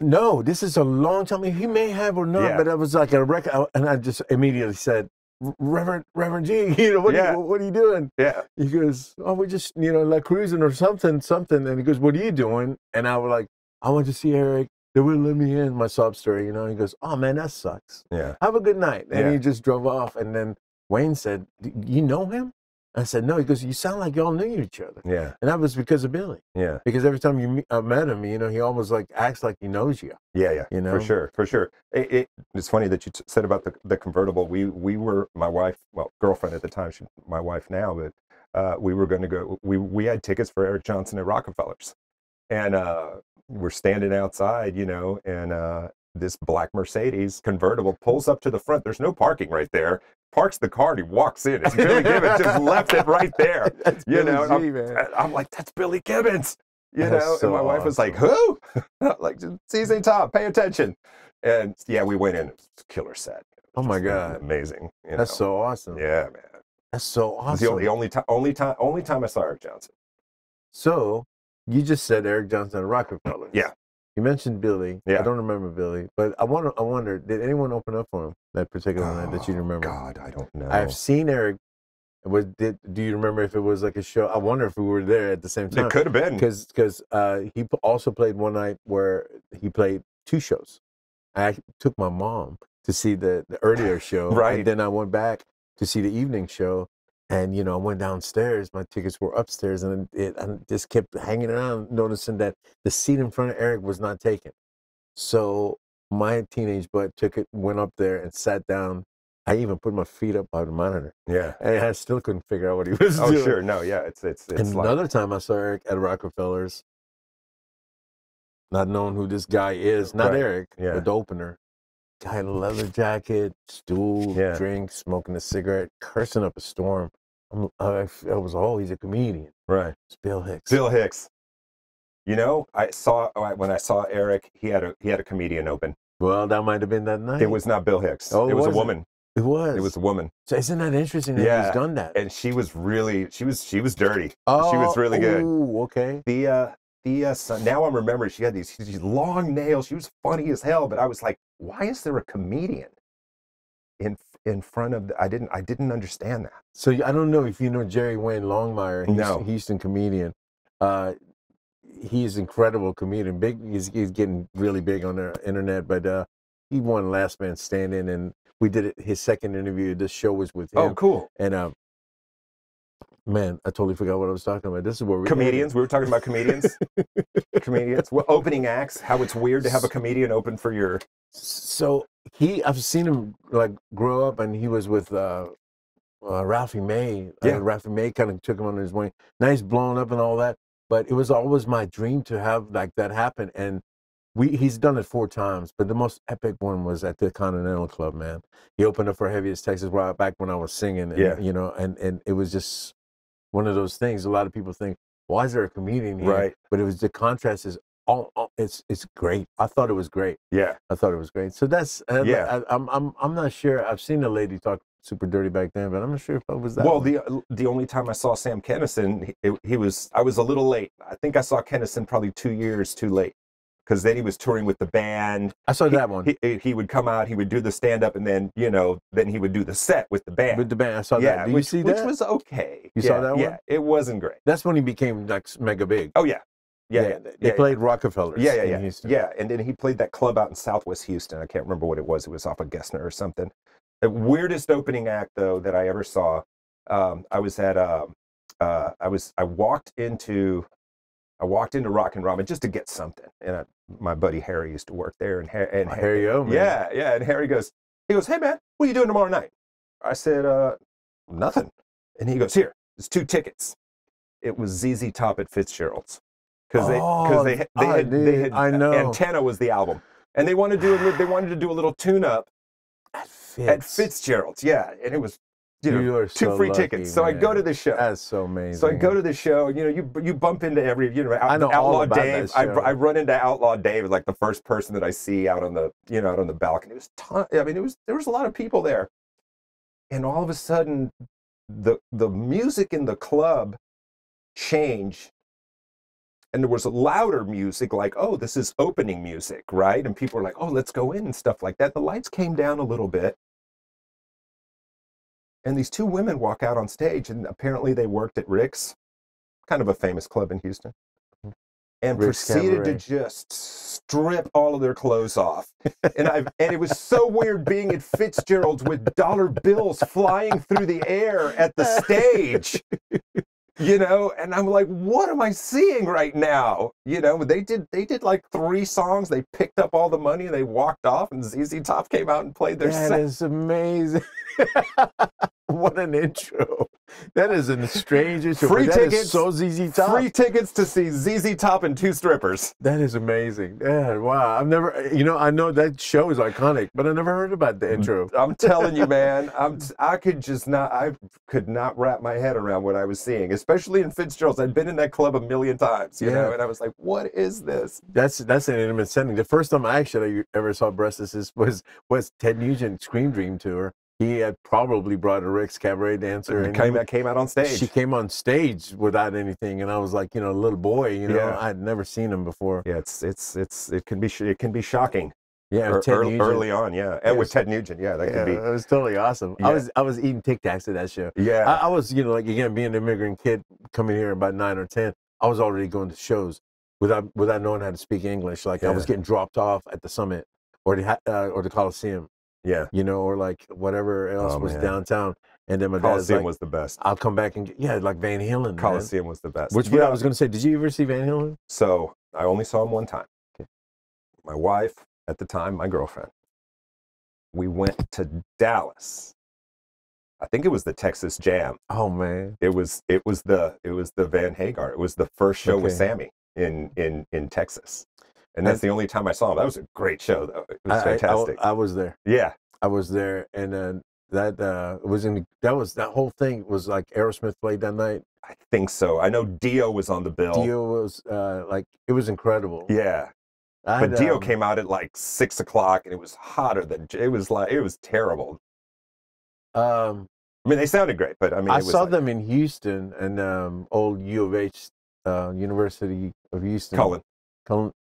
No, this is a long time. He may have or not, but it was like a record. And I just immediately said, Reverend G, what are you doing? Yeah. He goes, oh, we're just, like cruising or something. And he goes, what are you doing? And I was like, I went to see Eric. They wouldn't let me in. My sob story, He goes, oh, man, that sucks. Yeah. Have a good night. And he just drove off. And then Wayne said, you know him? I said, no. He goes, you sound like y'all knew each other. Yeah. And that was because of Billy. Yeah. Because every time you met him, he almost like acts like he knows you. Yeah, yeah. For sure. It's funny that you said about the convertible. We were, my wife, girlfriend at the time, my wife now, but we were going to go, we had tickets for Eric Johnson at Rockefellers. And we're standing outside, and this black Mercedes convertible pulls up to the front. There's no parking right there. Parks the car and he walks in. It's Billy Gibbons, just left it right there. That's I'm like, that's Billy Gibbons. So and my wife was like, who? Like, season top, pay attention. And we went in. It was a killer set. Oh my God. Amazing. That's so awesome. Yeah, man. That's so awesome. It was the only time I saw Eric Johnson. So you just said Eric Johnson at Rockefeller. Yeah. You mentioned Billy. Yeah. I don't remember Billy, but I wonder, did anyone open up for him that particular night that you remember? God, I don't know. I've seen Eric. Do you remember if it was like a show? I wonder if we were there at the same time. It could have been. Because he also played one night where he played two shows. I took my mom to see the earlier show. Right. And then I went back to see the evening show. And, I went downstairs. My tickets were upstairs. And I just kept hanging around, noticing that the seat in front of Eric was not taken. So my teenage butt went up there and sat down. I even put my feet up by the monitor. Yeah. And I still couldn't figure out what he was doing. Oh, sure. No, yeah. It's and like... Another time I saw Eric at Rockefellers, not knowing who this guy is, not Eric, but the opener. Guy in a leather jacket, stool, drink, smoking a cigarette, cursing up a storm. I was, he's a comedian. Right. It's Bill Hicks. Bill Hicks. When I saw Eric, he had a comedian open. Well, that might have been that night. It was not Bill Hicks. Oh, it was a woman. It was. It was a woman. So isn't that interesting that he's done that? And she was dirty. Oh, she was really good. Oh, okay. Now I'm remembering she had these long nails. She was funny as hell, but I was like, why is there a comedian in front of I didn't understand that. So I don't know if you know Jerry Wayne Longmire. He's a Houston comedian. He's an incredible comedian. He's getting really big on the internet, but he won Last Man Standing, and we did his second interview. This show was with him. Oh, cool. And man, I totally forgot what I was talking about. This is where comedians. We were talking about comedians. Comedians. Well, opening acts. How it's weird to have a comedian open for your. So I've seen him like grow up, and he was with Ralphie May. Ralphie May kind of took him under his wing. Now he's blown up and all that. But it was always my dream to have like that happen. And he's done it 4 times, but the most epic one was at the Continental Club, man. He opened up for Heaviest Texas right back when I was singing. And, and it was just one of those things. A lot of people think, why is there a comedian here? Right. But it was the contrast is it's great. I thought it was great. Yeah. I thought it was great. So that's I'm not sure. I've seen a lady talk super dirty back then, but I'm not sure if I was that. Well, the only time I saw Sam Kinison, I was a little late. I think I saw Kinison probably 2 years too late, because then he was touring with the band. I saw that one. He would come out, he would do the stand up, and then then he would do the set with the band. With the band, I saw that. Did you see that? Which was okay. You saw that one? Yeah, it wasn't great. That's when he became like mega big. Oh yeah. Yeah, they played Rockefellers. Yeah. Houston. Yeah, and then he played that club out in Southwest Houston. I can't remember what it was. It was off of Gessner or something. The weirdest opening act though that I ever saw. I walked into Rock and Ramen just to get something, and my buddy Harry used to work there, and Harry, oh man. Yeah, and Harry goes, hey man, what are you doing tomorrow night? I said, nothing, and he goes, here, there's 2 tickets. It was ZZ Top at Fitzgerald's. Because they had I know. Antenna was the album, and they wanted to do a little tune-up at Fitzgerald's. Yeah, and it was, you know, two free tickets. So I go to the show. That's so amazing. So I go to the show. You know, you bump into every, you know, Outlaw Dave. I run into Outlaw Dave, like the first person that I see out on the, you know, out on the balcony. It was I mean, there was a lot of people there, and all of a sudden, the music in the club changed. And there was louder music, like, oh, this is opening music, right? And people were like, oh, let's go in and stuff like that. The lights came down a little bit. And these two women walk out on stage, and apparently they worked at Rick's, kind of a famous club in Houston, and Rick's proceeded to just strip all of their clothes off. And it was so weird being at Fitzgerald's with dollar bills flying through the air at the stage. You know, and I'm like, what am I seeing right now? You know, they did like 3 songs. They picked up all the money and they walked off, and ZZ Top came out and played their set. That is amazing. What an intro. That is a strange intro. Free tickets. Is so ZZ Top. Free tickets to see ZZ Top and 2 strippers. That is amazing. Yeah, wow. I've never, you know, I know that show is iconic, but I never heard about the intro. I'm telling you, man, I could not wrap my head around what I was seeing, especially in Fitzgerald's. I'd been in that club a million times, you know, and I was like, what is this? That's an intimate setting. The first time I actually ever saw Breathless was Ted Nugent's Scream Dream tour. He had probably brought a Rick's cabaret dancer, and came out on stage. She came on stage without anything, and I was like, you know, a little boy, you know, I had never seen him before. Yeah, it can be shocking. Yeah, early on, yeah, and with Ted Nugent, yeah, that could be. It was totally awesome. Yeah. I was eating Tic Tacs at that show. Yeah, I was, you know, like again being an immigrant kid coming here about 9 or 10, I was already going to shows without knowing how to speak English. Like I was getting dropped off at the Summit or the Coliseum. Yeah, you know, or like whatever else was downtown, and then my dad's like, was the best. I'll come back and like Van Halen. Coliseum was the best. Which I was going to say, did you ever see Van Halen? So I only saw him one time. Okay. My wife at the time, my girlfriend, we went to Dallas. I think it was the Texas Jam. Oh man, it was the Van Hagar. It was the first show with Sammy in Texas. And that's the only time I saw him. That was a great show, though. It was fantastic. I was there. Yeah, I was there, and that whole thing was like Aerosmith played that night. I think so. I know Dio was on the bill. Dio was like, it was incredible. Yeah, but Dio came out at like 6 o'clock, and it was hotter than it was terrible. I mean, they sounded great, but I mean, I saw them in Houston and old U of H, University of Houston.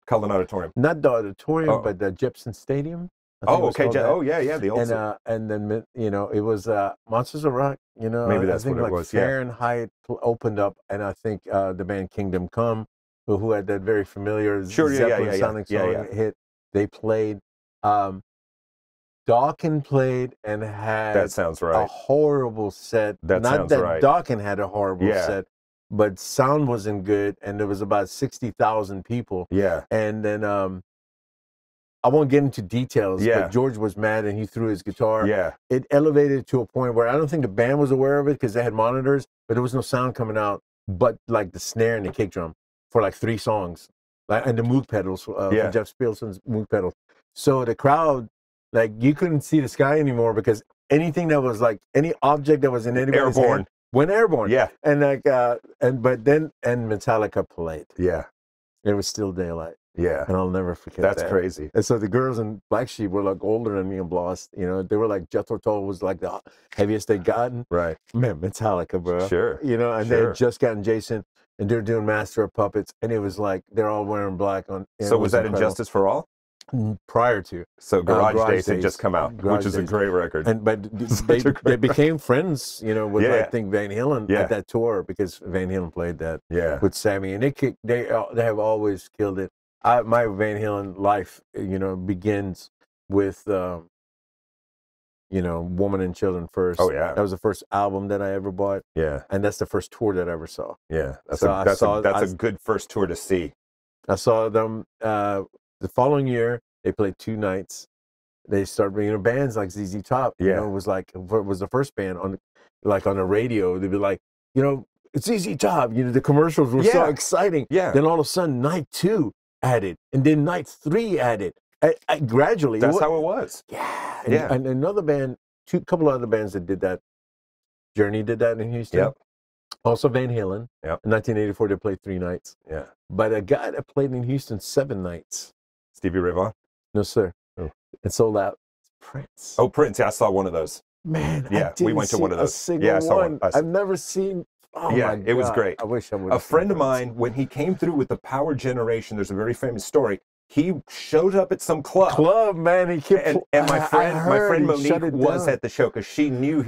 Cullen Auditorium. Not the auditorium, but the Jepson Stadium. Oh, okay. Oh, yeah, the old. And then, you know, it was Monsters of Rock. You know, maybe that's what it was. Fahrenheit opened up, and I think the band Kingdom Come, who had that very familiar Zeppelin Sonic song hit, they played. Dawkins played and had that sounds right. a horrible set. That Not sounds that right. Dawkins had a horrible set. But sound wasn't good, and there was about 60,000 people. Yeah. And then I won't get into details, but George was mad, and he threw his guitar. Yeah. It elevated to a point where I don't think the band was aware of it because they had monitors, but there was no sound coming out but like the snare and the kick drum for like 3 songs, and the Moog pedals, from Jeff Spielson's Moog pedals. So the crowd, like, you couldn't see the sky anymore because anything that was like, any object that was in anybody's hand went airborne. Yeah. And like but then Metallica played. Yeah. It was Still Daylight. Yeah. And I'll never forget that. That's crazy. And so the girls in Black Sheep were like older than me and Bloss. You know, they were like, Jethro Tull was like the heaviest they'd gotten. Right. Man, Metallica, bro. Sure. You know, and they had just gotten Jason, and they're doing Master of Puppets, and it was like they're all wearing black on. So was that Injustice for All? Prior to. So Garage Days had just come out, which is a great record. And but they became friends, you know, with I think Van Halen at that tour because Van Halen played that with Sammy, and they have always killed it. My Van Halen life, you know, begins with you know, Woman and Children First. Oh yeah, that was the first album that I ever bought. Yeah, and that's the first tour that I ever saw. Yeah, that's a good first tour to see. I saw them. The following year, they played 2 nights. They started bringing bands like ZZ Top. You know, it was the first band on the radio. They'd be like, you know, it's ZZ Top. You know, the commercials were so exciting. Yeah. Then all of a sudden, night 2 added, and then night 3 added, Gradually. That's how it was. Yeah. Yeah. And another band, couple other bands that did that. Journey did that in Houston. Yep. Also Van Halen. Yep. In 1984, they played 3 nights. Yeah. But a guy that played in Houston 7 nights. Stevie Ray Vaughan? No, sir. Oh. It sold out. Prince. Oh, Prince. Yeah, I saw one of those. Man, yeah, we went to one of those. Yeah, I saw one. I've never seen. Oh yeah, my God. It was great. I wish I would. A friend of mine, when he came through with the Power Generation, there's a very famous story. He showed up at some club. Man. He kept. And my friend Monique was at the show because she knew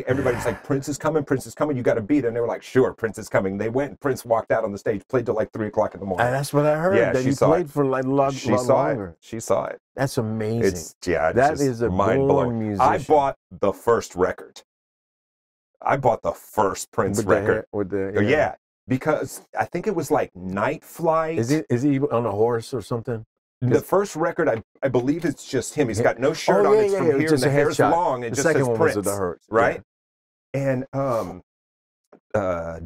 everybody's like, Prince is coming. You got to be there. And they were like, sure, Prince is coming. They went. Prince walked out on the stage, played till like 3 o'clock in the morning. And that's what I heard. Yeah, that she he saw played it. for like a lot longer. She saw it. That's amazing. That is a mind-blowing musician. I bought the first record. I bought the first Prince record. Yeah, because I think it was like Night Flight. Is he on a horse or something? The first record, I believe it's just him. He's got no shirt on. It's from here, and the hair's long. It just says Prince, right? And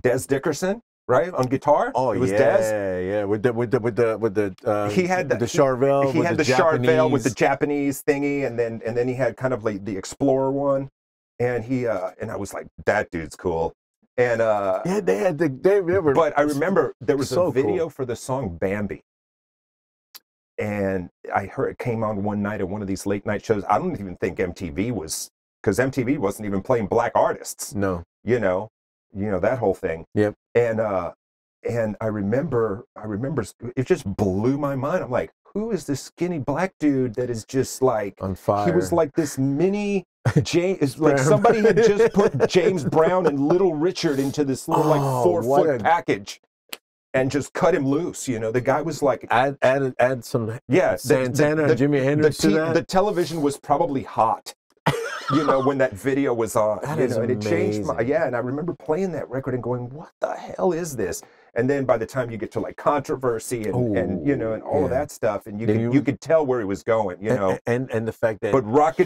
Des Dickerson, right, on guitar. Oh, it was Des. Yeah, with the he had the Charvel. He had the Charvel with the Japanese thingy, and then he had kind of like the Explorer one, and and I was like, that dude's cool. And yeah, they were. But I remember there was a video for the song Bambi. And I heard it came on one night at one of these late night shows. I don't even think MTV was, because MTV wasn't even playing black artists. No. You know that whole thing. Yep. And I remember it just blew my mind. I'm like, who is this skinny black dude that is just like on fire? He was like this mini James, like somebody had just put James Brown and Little Richard into this little 4-foot package. And just cut him loose, The guy was like add some Santana and Jimi Hendrix to that. The television was probably hot, when that video was on. That is and amazing. It changed and I remember playing that record and going, "What the hell is this?" And then by the time you get to like Controversy and all of that stuff, and you could tell where he was going, and the fact that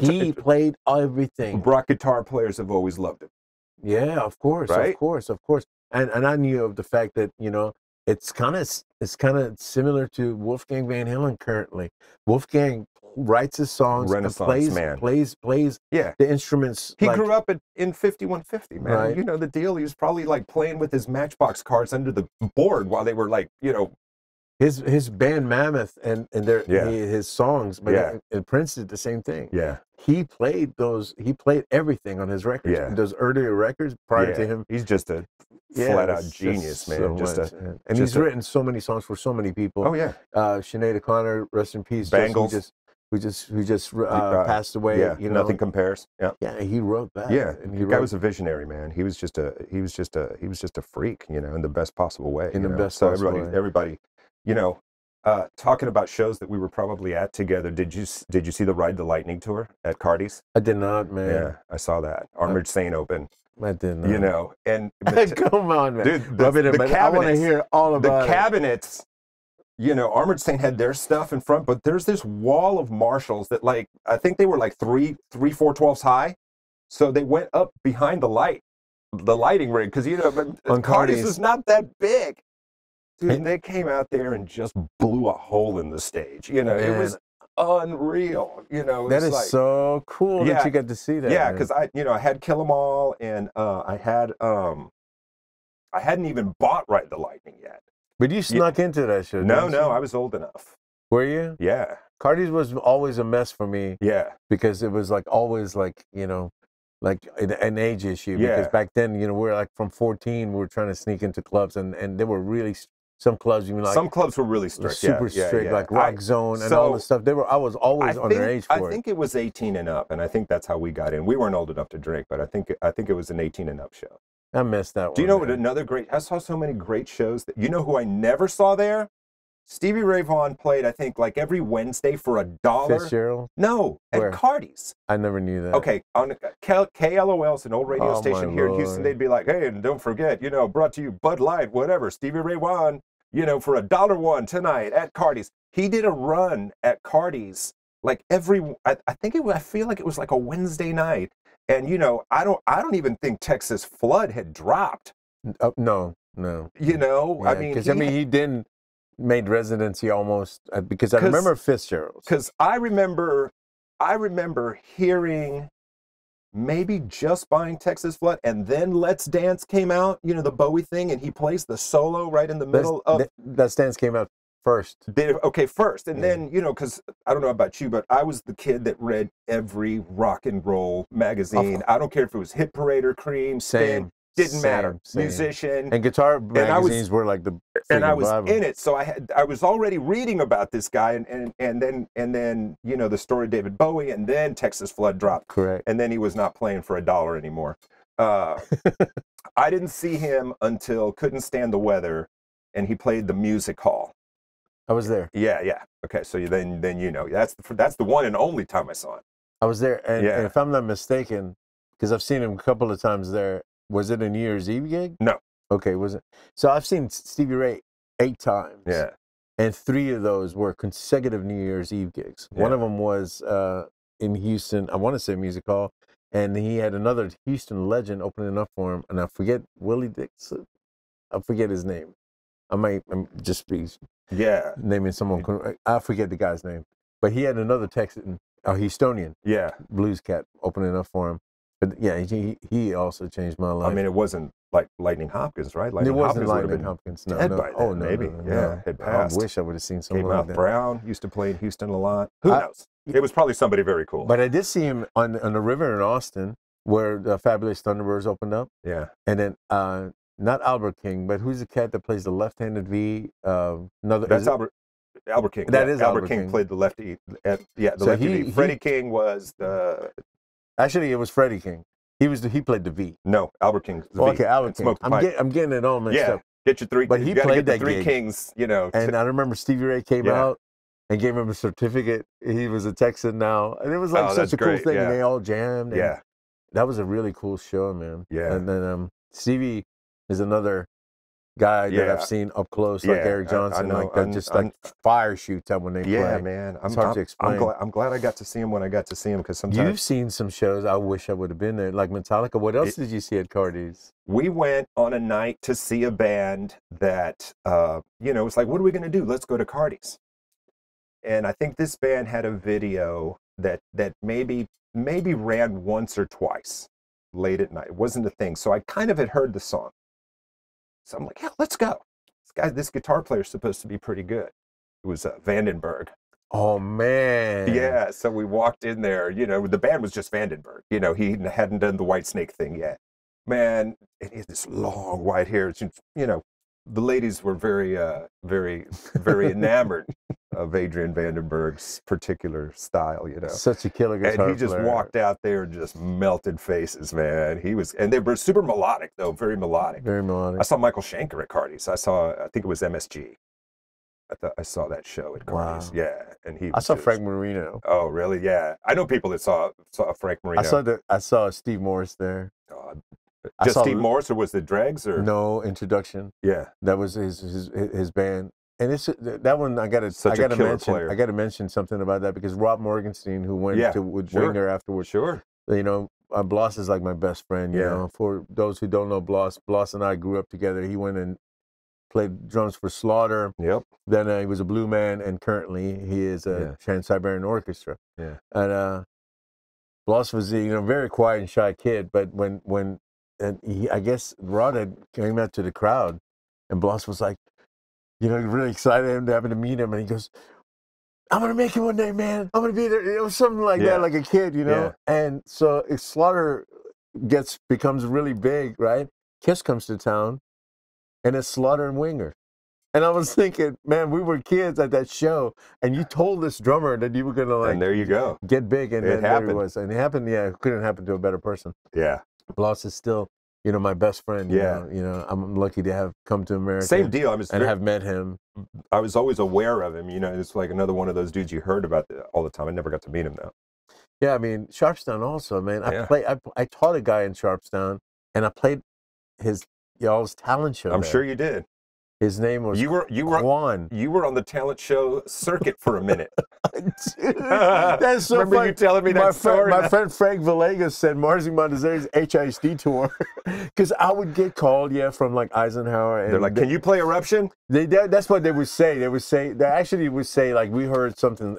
he played everything. Rock guitar players have always loved him. Yeah, of course, right? of course. And I knew of the fact that it's kind of similar to Wolfgang Van Halen currently. Wolfgang writes his songs, Renaissance and plays the instruments. He grew up in 5150, man. Right. The deal. He was probably like playing with his Matchbox cards under the board while they were like, his band Mammoth and his songs. But and Prince did the same thing. Yeah. He played everything on his records. Yeah. Those earlier records prior to him. He's just a flat out genius, man. He's written so many songs for so many people. Oh yeah. Sinead O'Connor, rest in peace. Bangles. Who just passed away. Yeah. Nothing compares. Yeah. Yeah, he wrote that. Yeah. The guy was a visionary, man. He was just a freak, in the best possible way. In the best possible way. Everybody, talking about shows that we were probably at together. Did you see the Ride the Lightning tour at Cardi's? I did not, man. Yeah, I saw that. Armored Saint open. I did not. And come on, man. Dude, I want to hear all about the cabinets. Armored Saint had their stuff in front, but there's this wall of Marshalls that, like, I think they were like 3 412s high. So they went up behind the lighting rig, because Cardi's is not that big. Dude, and they came out there and just blew a hole in the stage. It was unreal. That is so cool that you got to see that. Yeah, because I had Kill 'Em All, and I hadn't even bought Ride the Lightning yet. But you snuck into that show. No, I was old enough. Were you? Yeah. Cardi's was always a mess for me. Yeah. Because it was always like an age issue. Yeah. Because back then, we were like from 14, we were trying to sneak into clubs, and they were really. Some clubs, some clubs were really strict, super strict, like Rock Zone and all the stuff. I was always underage for it. I think it was 18 and up, and I think that's how we got in. We weren't old enough to drink, but I think it was an 18 and up show. I missed that one. Do you know what another great? I saw so many great shows that who I never saw there. Stevie Ray Vaughan played, I think, like every Wednesday for $1. Fitzgerald? No, at Cardi's. I never knew that. Okay, on KLOL, it's an old radio station here in Houston. They'd be like, "Hey, and don't forget, brought to you Bud Light, whatever. Stevie Ray Vaughan." For $1 tonight at Cardi's. He did a run at Cardi's like I feel like it was like a Wednesday night. And I don't even think Texas Flood had dropped. No. I mean, because he didn't. made residency almost because I remember Fitzgerald's. Because I remember hearing maybe just buying Texas Flood, and then Let's Dance came out. You know, the Bowie thing, and he plays the solo right in the middle of. Let's Dance came out first. First, and then because I don't know about you, but I was the kid that read every rock and roll magazine. I don't care if it was Hit Parade or Cream, Spin. Didn't matter. Musician and guitar magazines were like the. And I was in it, so I was already reading about this guy, and then the story of David Bowie, and then Texas Flood dropped. Correct. And then he was not playing for $1 anymore. I didn't see him until Couldn't Stand the Weather, and he played the Music Hall. I was there. Yeah. Okay, so then that's the one and only time I saw him. I was there, and if I'm not mistaken, because I've seen him a couple of times there. Was it a New Year's Eve gig? No. Okay, was it? So I've seen Stevie Ray 8 times. Yeah. And 3 of those were consecutive New Year's Eve gigs. Yeah. One of them was in Houston, I want to say Music Hall, and he had another Houston legend opening up for him, and I forget Willie Dixon. I forget his name. I'm just be naming someone. I forget the guy's name. But he had another Texan, a Houstonian blues cat opening up for him. But yeah, he also changed my life. I mean, it wasn't like Lightning Hopkins, right? It wasn't Lightning Hopkins. No, dead by then, maybe. No. Had passed. I wish I would have seen someone like that. Brown used to play in Houston a lot. Who knows? It was probably somebody very cool. But I did see him on the river in Austin, where the Fabulous Thunderbirds opened up. Yeah. And then not Albert King, but who's the cat that plays the left-handed V? That's Albert King. That is Albert King played the lefty. The lefty V. Freddie King was the. Actually, it was Freddie King. He played the V. No, Albert King. Okay, Albert King. I'm getting it all mixed up. Get your 3. But he played that 3 Kings. And I remember Stevie Ray came out and gave him a certificate. He was a Texan now, and it was like such a cool thing. And they all jammed. Yeah, that was a really cool show, man. Yeah. And then Stevie is another guy that I've seen up close, like Eric Johnson, like fire shoots out when they play. Yeah, man. It's hard to explain. I'm glad I got to see him when I got to see him, because sometimes you've seen some shows I wish I would have been there, like Metallica. What else did you see at Cardi's? We went on a night to see a band that it's like, what are we going to do? Let's go to Cardi's. And I think this band had a video that maybe ran once or twice late at night. It wasn't a thing, so I kind of had heard the song. So I'm like, yeah, let's go. This guitar player is supposed to be pretty good. It was Vandenberg. Oh, man. Yeah, so we walked in there, the band was just Vandenberg. He hadn't done the White Snake thing yet. Man, and he had this long white hair. The ladies were very, very, very enamored of Adrian Vandenberg's particular style, Such a killer guitar player. And he just walked out there and just melted faces, man. And they were super melodic, though, very melodic. Very melodic. I saw Michael Schenker at Cardi's. I think it was MSG. I saw that show at Cardi's. Wow. Yeah, and I saw Frank Marino. Oh, really? Yeah, I know people that saw Frank Marino. I saw Steve Morris there. Just Steve Morris, or was it Dregs? Or no, Introduction. Yeah, that was his band. And it's that one I gotta mention something about that, because Rob Morgenstein, who went to Winger afterwards. Sure. Bloss is like my best friend. You know, for those who don't know Bloss and I grew up together. He went and played drums for Slaughter. Yep. Then he was a blue man, and currently he is a Trans-Siberian Orchestra. Yeah. And Bloss was a very quiet and shy kid, but I guess Rod had came out to the crowd, and Bloss was like, really excited him to happen to meet him, and he goes, "I'm gonna make it one day, man. I'm gonna be there." It was something like that, like a kid, Yeah. And so if Slaughter becomes really big, right? Kiss comes to town, and it's Slaughter and Winger. And I was thinking, man, we were kids at that show, and you told this drummer that you were gonna and there you go, get big, and it happened. There he was, and it happened. Yeah, it couldn't happen to a better person. Yeah, Bloss is still, my best friend. I'm lucky to have come to America. Same deal. Have met him. I was always aware of him. It's like another one of those dudes you heard about all the time. I never got to meet him though. Yeah, I mean Sharpstown also, man. I taught a guy in Sharpstown, and I played his talent show. I'm sure you did. His name was Juan. You were on the talent show circuit for a minute. Dude, that's so Remember funny. you telling me that story? My friend Frank Villegas said Marzi Montezeri's HISD tour, because I would get called, from like Eisenhower. And they're like, "Can you play Eruption?" That's what they would say. They actually would say, like, we heard something,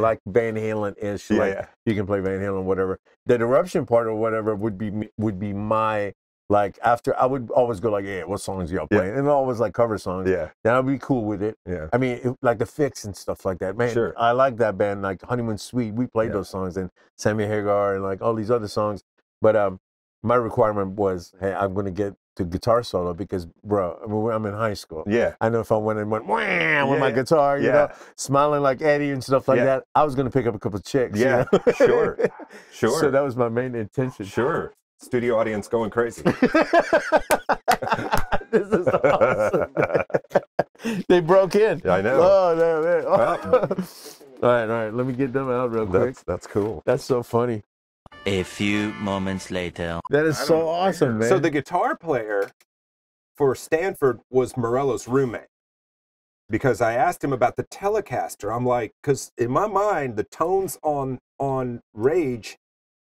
like Van Halen-ish, like you can play Van Halen, whatever. The Eruption part or whatever would be my. Like, after, I would always go like, what songs y'all playing? And always like cover songs. Yeah. Then I'd be cool with it. Yeah. I mean, like the Fix and stuff like that. Man, sure. I like that band, like Honeymoon Suite. We played those songs, and Sammy Hagar and like all these other songs. But my requirement was, hey, I'm going to get to guitar solo because, bro, I'm in high school. Yeah. I know if I went and went, wham, with my guitar, you know, smiling like Eddie and stuff like that, I was going to pick up a couple of chicks. Yeah, you know? Sure. So that was my main intention. Sure. Studio audience going crazy. This is awesome. They broke in. I know. Oh, man. Oh. All right. Let me get them out real quick. That's cool. That's so funny. A few moments later. That is so awesome, man. So the guitar player for Stanford was Morello's roommate. Because I asked him about the Telecaster. I'm like, because in my mind, the tones on Rage,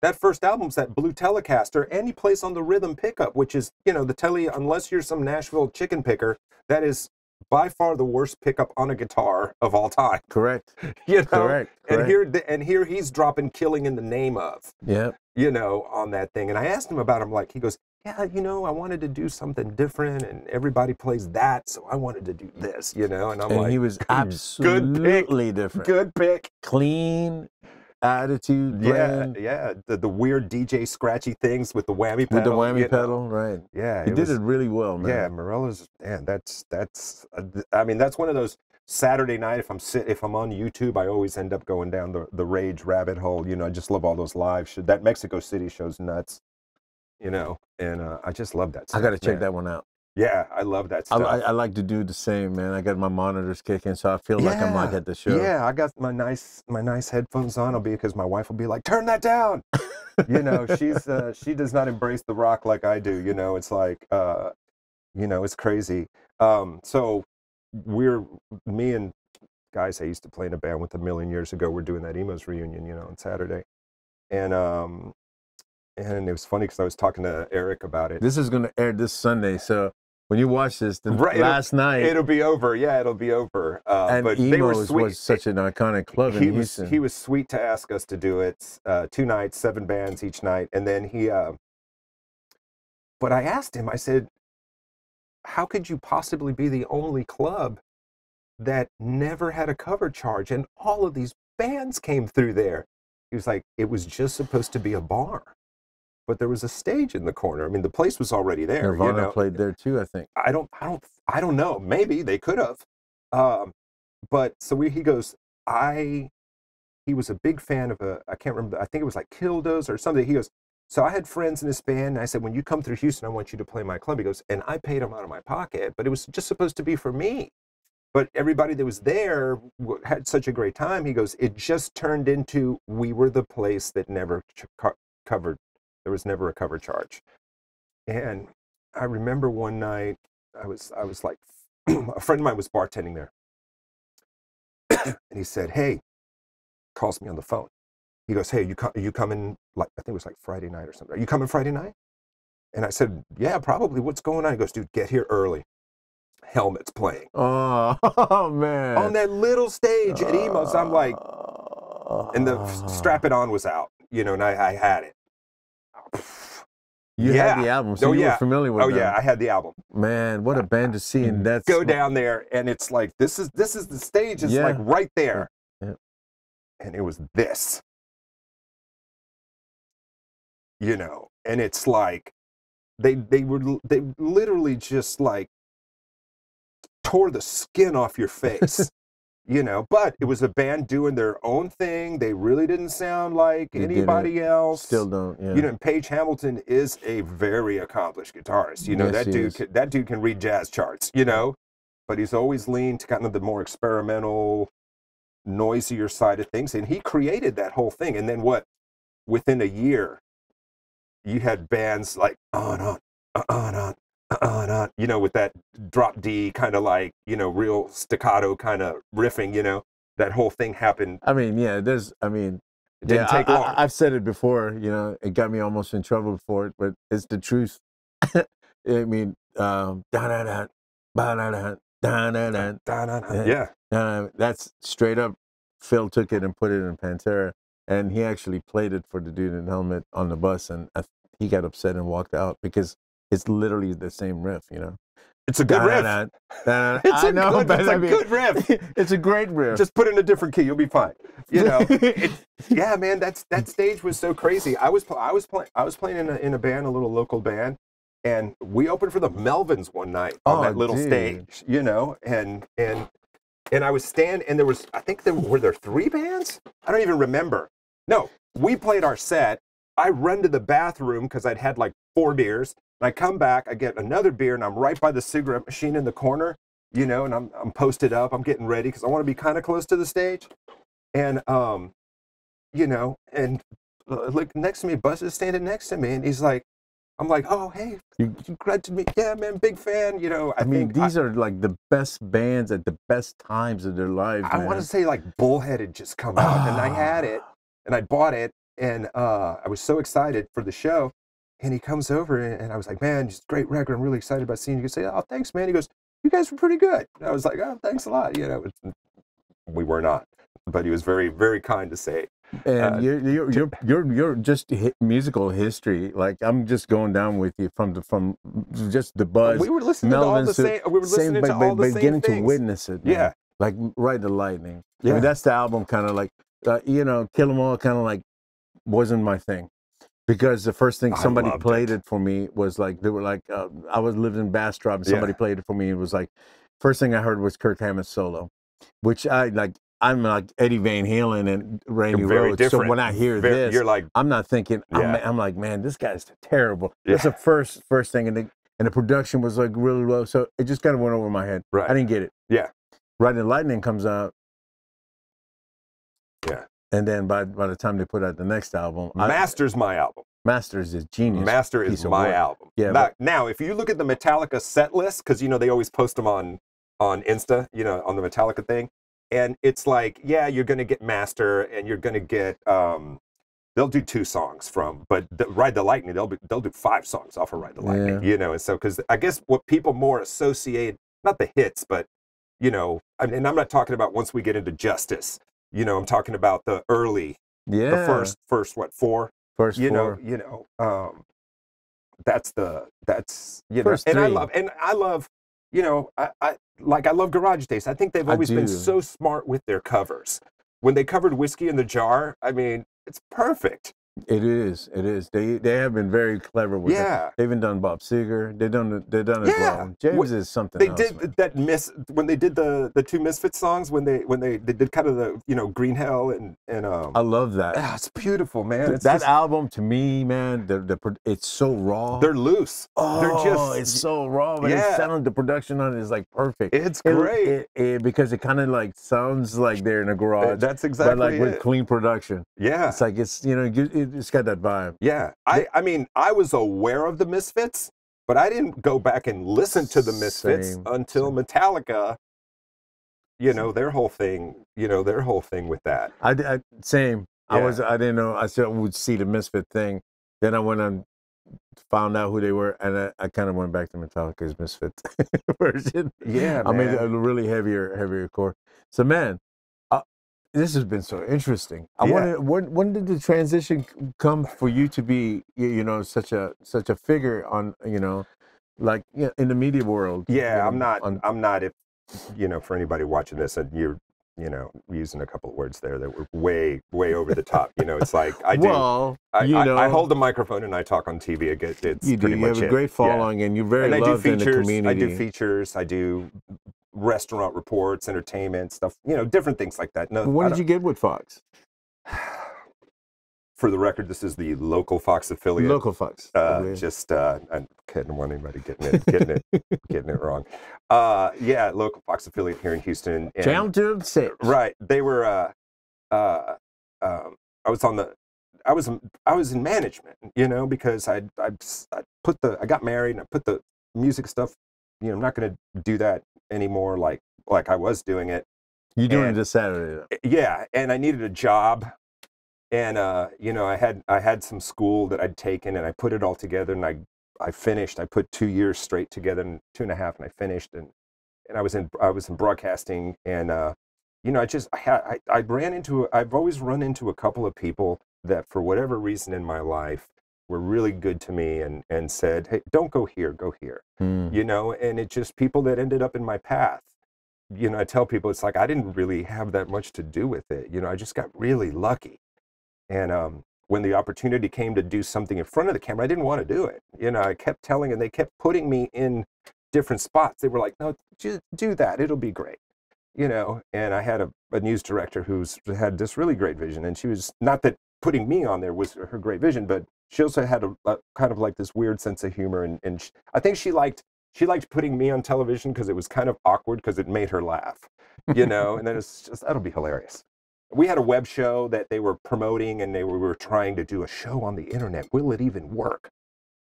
that first album's that blue Telecaster, and he plays on the rhythm pickup, which is, the Tele, unless you're some Nashville chicken picker, that is by far the worst pickup on a guitar of all time. Correct. Correct. And here he's dropping Killing in the Name of. Yeah. On that thing. And I asked him about him, like, he goes, I wanted to do something different, and everybody plays that, so I wanted to do this, and I'm like, he was absolutely different. Good pick. Clean. Attitude, brand. Yeah. The weird DJ scratchy things with the whammy pedal. With the whammy pedal, right? Yeah, he did it really well, man. Yeah, Morello's. Man, that's. I mean, that's one of those Saturday night. If I'm on YouTube, I always end up going down the Rage rabbit hole. I just love all those live shows. That Mexico City show's nuts. And I just love that stuff. I got to check that one out. Yeah, I love that stuff. I like to do the same, man. I got my monitors kicking, so I feel like I'm like at the show. Yeah, I got my nice headphones on, because my wife will be like, turn that down. She does not embrace the rock like I do. It's like, it's crazy. So me and guys I used to play in a band with a million years ago, we're doing that Emos reunion, on Saturday. And it was funny because I was talking to Eric about it. This is going to air this Sunday, so when you watch this, last night... It'll be over. Yeah, it'll be over. And but Emos was such an iconic club in Houston. He was sweet to ask us to do it. 2 nights, 7 bands each night. And then but I asked him, I said, how could you possibly be the only club that never had a cover charge? And all of these bands came through there. He was like, it was just supposed to be a bar. But there was a stage in the corner. I mean, the place was already there. Nirvana played there too, I think. I don't know. Maybe they could have. But so he goes, he was a big fan of I can't remember, I think it was like Kildos or something. He goes, so I had friends in this band, and I said, when you come through Houston, I want you to play my club. He goes, and I paid him out of my pocket, but it was just supposed to be for me. But everybody that was there had such a great time. He goes, it just turned into, we were the place that never covered. There was never a cover charge. And I remember one night, I was like, a friend of mine was bartending there. And he said, hey, calls me on the phone. He goes, hey, are you coming, like, I think it was like Friday night or something. Are you coming Friday night? And I said, yeah, probably. What's going on? He goes, dude, get here early. Helmet's playing. Oh, man. On that little stage at Emos. I'm like, and the Strap It On was out, and I had it. You had the album, so you were familiar with it. Oh yeah, I had the album. Man, what a band to see, and that's go down there, and it's like this is the stage is like right there, and it was this, and it's like they literally just like tore the skin off your face. But it was a band doing their own thing. They really didn't sound like anybody else. Still don't, yeah. And Paige Hamilton is a very accomplished guitarist. Yes, that dude can read jazz charts, but he's always leaned to kind of the more experimental, noisier side of things. And he created that whole thing. And then within a year, you had bands like on, you know, with that drop D kind of like, you know, real staccato kind of riffing, you know, that whole thing happened. I mean, yeah, it didn't take long. I've said it before, you know, it got me almost in trouble for it, but it's the truth. I mean, yeah. That's straight up. Phil took it and put it in Pantera, and he actually played it for the dude in the helmet on the bus, and he got upset and walked out because it's literally the same riff, you know. It's a good riff. It's a good riff. It's a great riff. Just put it in a different key, you'll be fine. You know, yeah, man. That stage was so crazy. I was playing in a band, a little local band, and we opened for the Melvins one night on that little stage. You know, and I was standing, and were there 3 bands? I don't even remember. No, we played our set. I run to the bathroom because I'd had like 4 beers. And I come back, I get another beer, and I'm right by the cigarette machine in the corner, you know, and I'm posted up. I'm getting ready because I want to be kind of close to the stage. And, you know, and look next to me, Buzz is standing next to me, and he's like, I'm like, oh, hey, you glad to meet? Yeah, man, big fan. You know, I mean, these are like the best bands at the best times of their lives. I want to say like Bullhead had just come out, and I had it, and I bought it, and I was so excited for the show. And he comes over, and I was like, man, just great record. I'm really excited about seeing you. He say, oh, thanks, man. He goes, you guys were pretty good. And I was like, oh, thanks a lot. You know, we were not, but he was very, very kind to say. And you're just musical history. Like, I'm just going down with you from just the buzz. We were listening to all the same. We were listening to all the same beginning things. To witness it. Man. Yeah, like Ride the Lightning. Yeah, I mean, that's the album. Kind of like, you know, Kill 'Em All. Kind of like wasn't my thing. Because the first thing somebody played it for me was like, they were like, I was living in Bastrop, and somebody played it for me. It was like, first thing I heard was Kirk Hammett's solo, which I'm like Eddie Van Halen and Randy Rhoads. So when I hear this, you're like, I'm not thinking, I'm like, man, this guy's terrible. That's the first thing, and the production was like really low. So it just kind of went over my head. Right. I didn't get it. Yeah. Ride the Lightning comes out. Yeah. And then by the time they put out the next album, Master's my album. Master's is genius. Master is my album. Yeah. Now, if you look at the Metallica set list, because you know they always post them on Insta, you know, on the Metallica thing, and it's like, yeah, you're gonna get Master, and you're gonna get they'll do 2 songs from, but Ride the Lightning, they'll do 5 songs off of Ride the Lightning, you know, and so because I guess what people more associate, not the hits, but you know, and I'm not talking about once we get into Justice. You know, I'm talking about the early, the first what 4, first you 4. know, that's you first know, 3. and I love, you know, I love Garage Days. I think they've always been so smart with their covers. When they covered Whiskey in the Jar, I mean, it's perfect. It is. They have been very clever with it. They even done Bob Seger. They've done it well. James is something else. They did that when they did the 2 Misfits songs, when they did kind of the, you know, Green Hell and I love that. It's beautiful, man. That album to me, man, it's so raw. They're loose. It's so raw, but the production on it is like perfect. It's great. Because it kind of like sounds like they're in a garage. That's exactly but like with clean production. Yeah. It's like you know, it's got that vibe. Yeah. I mean, I was aware of the Misfits, but I didn't go back and listen to the Misfits until Metallica, you know, their whole thing with that. Same. Yeah. I didn't know. I said I would see the Misfit thing. Then I went and found out who they were, and I kind of went back to Metallica's Misfit version. Yeah, I made a really heavier core. So, man, this has been so interesting. I wonder when did the transition come for you to be, you know, such a figure on, you know, like, you know, in the media world? Yeah, I'm not. If you know, for anybody watching this, and you're, you know, using a couple of words there that were way over the top. You know, it's like I hold the microphone and I talk on TV. It's you pretty much have a great following, and you're very loved in the community. I do features. I do restaurant reports, entertainment stuff, you know, different things like that. No, when did you get with Fox? For the record, this is the local Fox affiliate. Local Fox. I couldn't want anybody getting it wrong. Yeah, local Fox affiliate here in Houston. And, Channel 2-6. Right. They were. I was in management, you know, because I got married and I put the music stuff I'm not going to do that anymore like I was doing it. You're doing it this Saturday, though. Yeah, and I needed a job, and I had some school that I'd taken, and I put it all together, and I finished. I put 2 years straight together, and 2.5, and I finished, and I was in broadcasting, and I've always run into a couple of people that for whatever reason in my life were really good to me and said, hey, don't go here, go here. And it's just people that ended up in my path. I tell people, it's like, I didn't really have that much to do with it. I just got really lucky. And when the opportunity came to do something in front of the camera, I didn't want to do it. I kept telling, and they kept putting me in different spots. They were like, no, just do that. It'll be great. And I had a news director who's had this really great vision. And she was, not that putting me on there was her great vision, but she also had a kind of like this weird sense of humor. And I think she liked putting me on television because it was kind of awkward because it made her laugh, and then it's just, that'll be hilarious. We had a web show that they were promoting, and we were trying to do a show on the internet. Will it even work?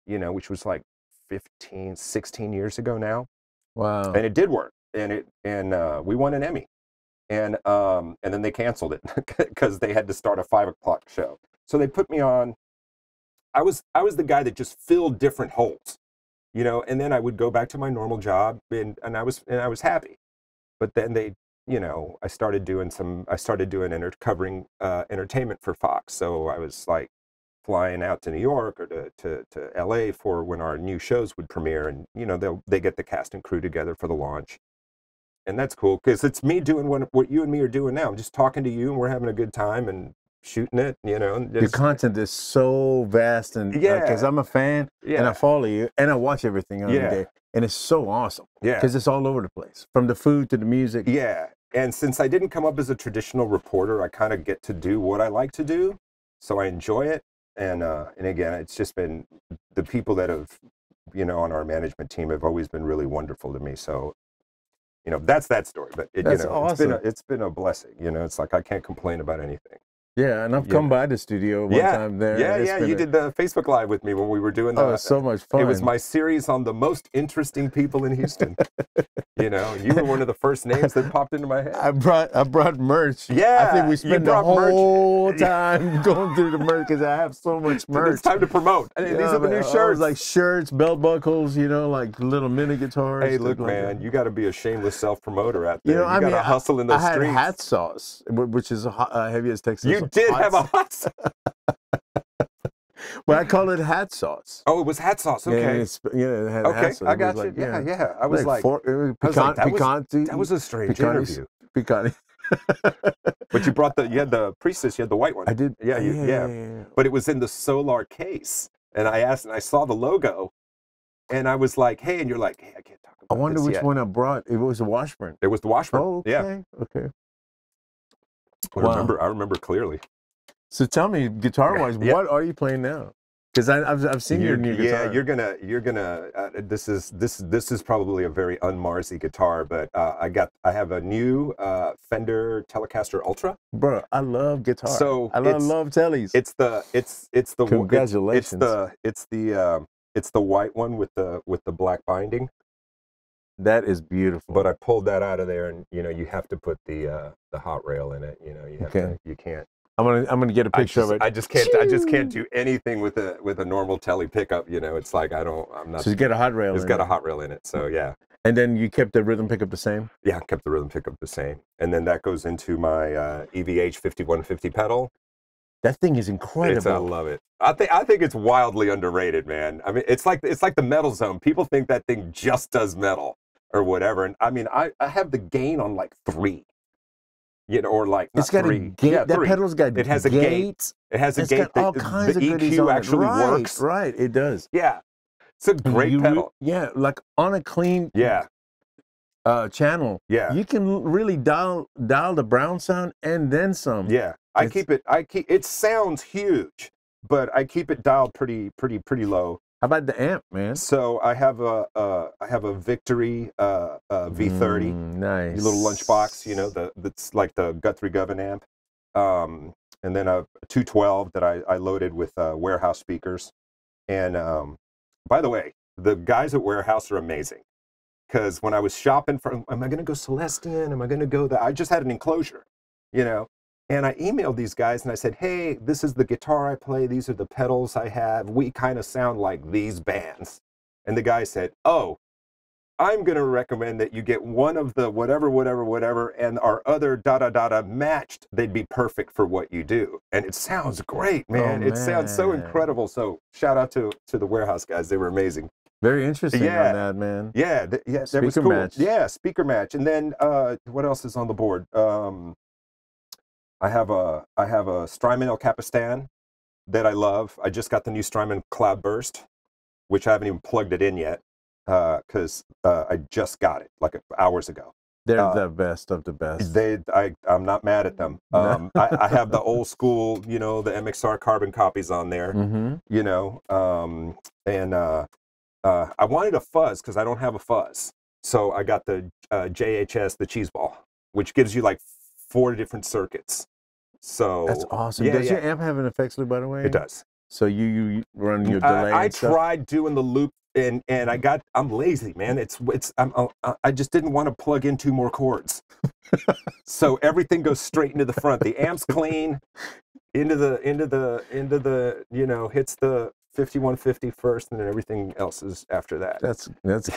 Which was like 15, 16 years ago now. Wow. And it did work. And we won an Emmy. And then they canceled it because they had to start a 5 o'clock show. So they put me on. I was the guy that just filled different holes, and then I would go back to my normal job, and I was happy. But then I started doing covering entertainment for Fox. So I was like flying out to New York or to LA for when our new shows would premiere, and they get the cast and crew together for the launch. And that's cool because it's me doing what you and me are doing now. I'm just talking to you, and we're having a good time and shooting it, Your content is so vast, and because I'm a fan, and I follow you, and I watch everything every day, and it's so awesome. Yeah, because it's all over the place, from the food to the music. Yeah, and since I didn't come up as a traditional reporter, I kind of get to do what I like to do, so I enjoy it. And again, it's just been the people that have, on our management team have always been really wonderful to me. So. That's that story, but awesome. It's been a blessing. It's like I can't complain about anything. Yeah, and I've come by the studio one time there. Yeah. You did the Facebook Live with me when we were doing that. Oh, it's so much fun. It was my series on the most interesting people in Houston. You were one of the first names that popped into my head. I brought merch. Yeah, I think we spent the whole time going through the merch because I have so much merch. It's time to promote. These are the new shirts. Like shirts, belt buckles, like little mini guitars. Hey, look, man, you got to be a shameless self-promoter out there. You got to hustle in the streets. I had hat sauce, which is heavy as Texas. You did have a hot sauce. Well, I call it hat sauce. Oh, it was hat sauce. Okay. It had okay, hat sauce. I got you. Yeah. I was like, that was a strange interview. Picante. But you had the Priestess, you had the white one. I did. Yeah. But it was in the Solar case. And I saw the logo, and I was like, hey, and you're like, hey, I can't talk about I wonder which one I brought. It was a Washburn. It was the Washburn. Oh, okay. Yeah. Okay. I remember clearly. So tell me, guitar-wise, what are you playing now? Because I've seen your new guitar. Yeah, you're gonna. This is probably a very un-Marsy guitar, but I have a new Fender Telecaster Ultra. Bro, I love guitar. So I love tellies. It's the congratulations. It's the white one with the black binding. That is beautiful. But I pulled that out of there, and you have to put the hot rail in it. You have to. You can't. I'm gonna get a picture of it. I just can't do anything with a normal telly pickup. It's like I'm not. So you get a hot rail. It's got a hot rail in it. So yeah. And then you kept the rhythm pickup the same. Yeah, I kept the rhythm pickup the same, and then that goes into my EVH 5150 pedal. That thing is incredible. I love it. I think it's wildly underrated, man. I mean, it's like the Metal Zone. People think that thing just does metal or whatever, and I mean, I have the gain on like 3. Or like it's got 3. A gate. Yeah, that 3. Pedal's got. It has a gate. It has a gate. Got all kinds of goodies EQ on actually it. works. Right, it does. Yeah, it's a great pedal. Yeah, like on a clean. Channel. Yeah, you can really dial the brown sound and then some. Yeah, it sounds huge, but I keep it dialed pretty low. How about the amp, man? So I have a Victory V30, nice, little lunchbox, that's like the Guthrie Govan amp, and then a 212 that I loaded with Warehouse speakers. And by the way, the guys at Warehouse are amazing, because when I was shopping for, am I going to go Celestian? Am I going to go I just had an enclosure, you know, and I emailed these guys and I said, hey, this is the guitar I play. These are the pedals I have. We kind of sound like these bands. And the guy said, oh, I'm going to recommend that you get one of the whatever, and our other matched. They'd be perfect for what you do. And it sounds great, man. It sounds so incredible. So shout out to the Warehouse guys. They were amazing. Very interesting on that, man. Yeah, that was Speaker cool. match. Yeah, speaker match. And then what else is on the board? I have a Strymon El Capistan that I love. I just got the new Strymon Cloudburst, which I haven't even plugged it in yet. Because I just got it like hours ago. They're the best of the best. I'm not mad at them. I have the old school, you know, the MXR carbon copies on there, you know, and I wanted a fuzz because I don't have a fuzz. So I got the JHS, the cheese ball, which gives you like 4 different circuits. So that's awesome. Does your amp have an effects loop, by the way? It does. So you run your delay. I tried doing the loop. And I'm lazy, man. I just didn't want to plug in 2 more cords. So everything goes straight into the front. The amp's clean, into the you know, hits the 5150 first, and then everything else is after that. That's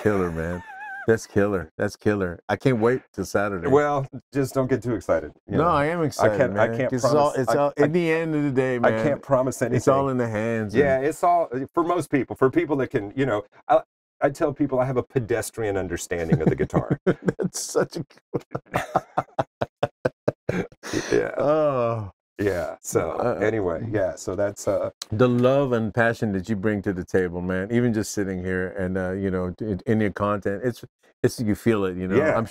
killer, man. That's killer. That's killer. I can't wait till Saturday. Well, just don't get too excited. No, I am excited, man. I can't promise. It's all in the end of the day, man. I can't promise anything. It's all in the hands. Yeah, it's all for most people. For people that can, you know, I tell people I have a pedestrian understanding of the guitar. That's such a yeah. Oh. Yeah. So anyway, yeah. So that's the love and passion that you bring to the table, man. Even just sitting here and you know, in your content, it's you feel it. You know, yeah. I'm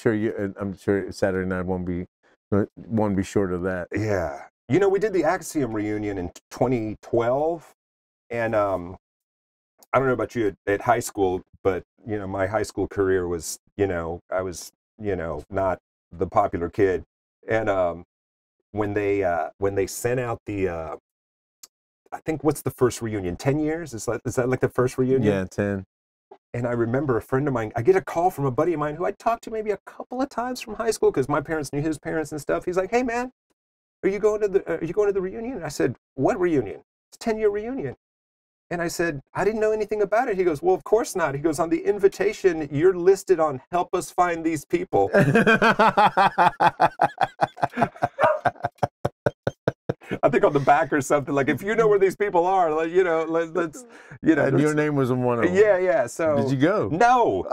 sure Saturday night won't be short of that. Yeah. You know, we did the Axiom reunion in 2012, and I don't know about you at high school, but you know, my high school career was, you know, I was, you know, not the popular kid, and when they sent out the I think, what's the first reunion? 10 years? Is that like the first reunion? Yeah, 10. And I remember a friend of mine, I get a call from a buddy of mine who I talked to maybe a couple of times from high school because my parents knew his parents and stuff. He's like, hey man, are you going to the reunion? And I said, what reunion? It's a 10-year reunion. And I said, I didn't know anything about it. He goes, well, of course not. He goes, on the invitation, you're listed on help us find these people. I think on the back or something, like, if you know where these people are, like, you know, let's, you know. And your name was on one of them. Yeah, yeah. So did you go? No.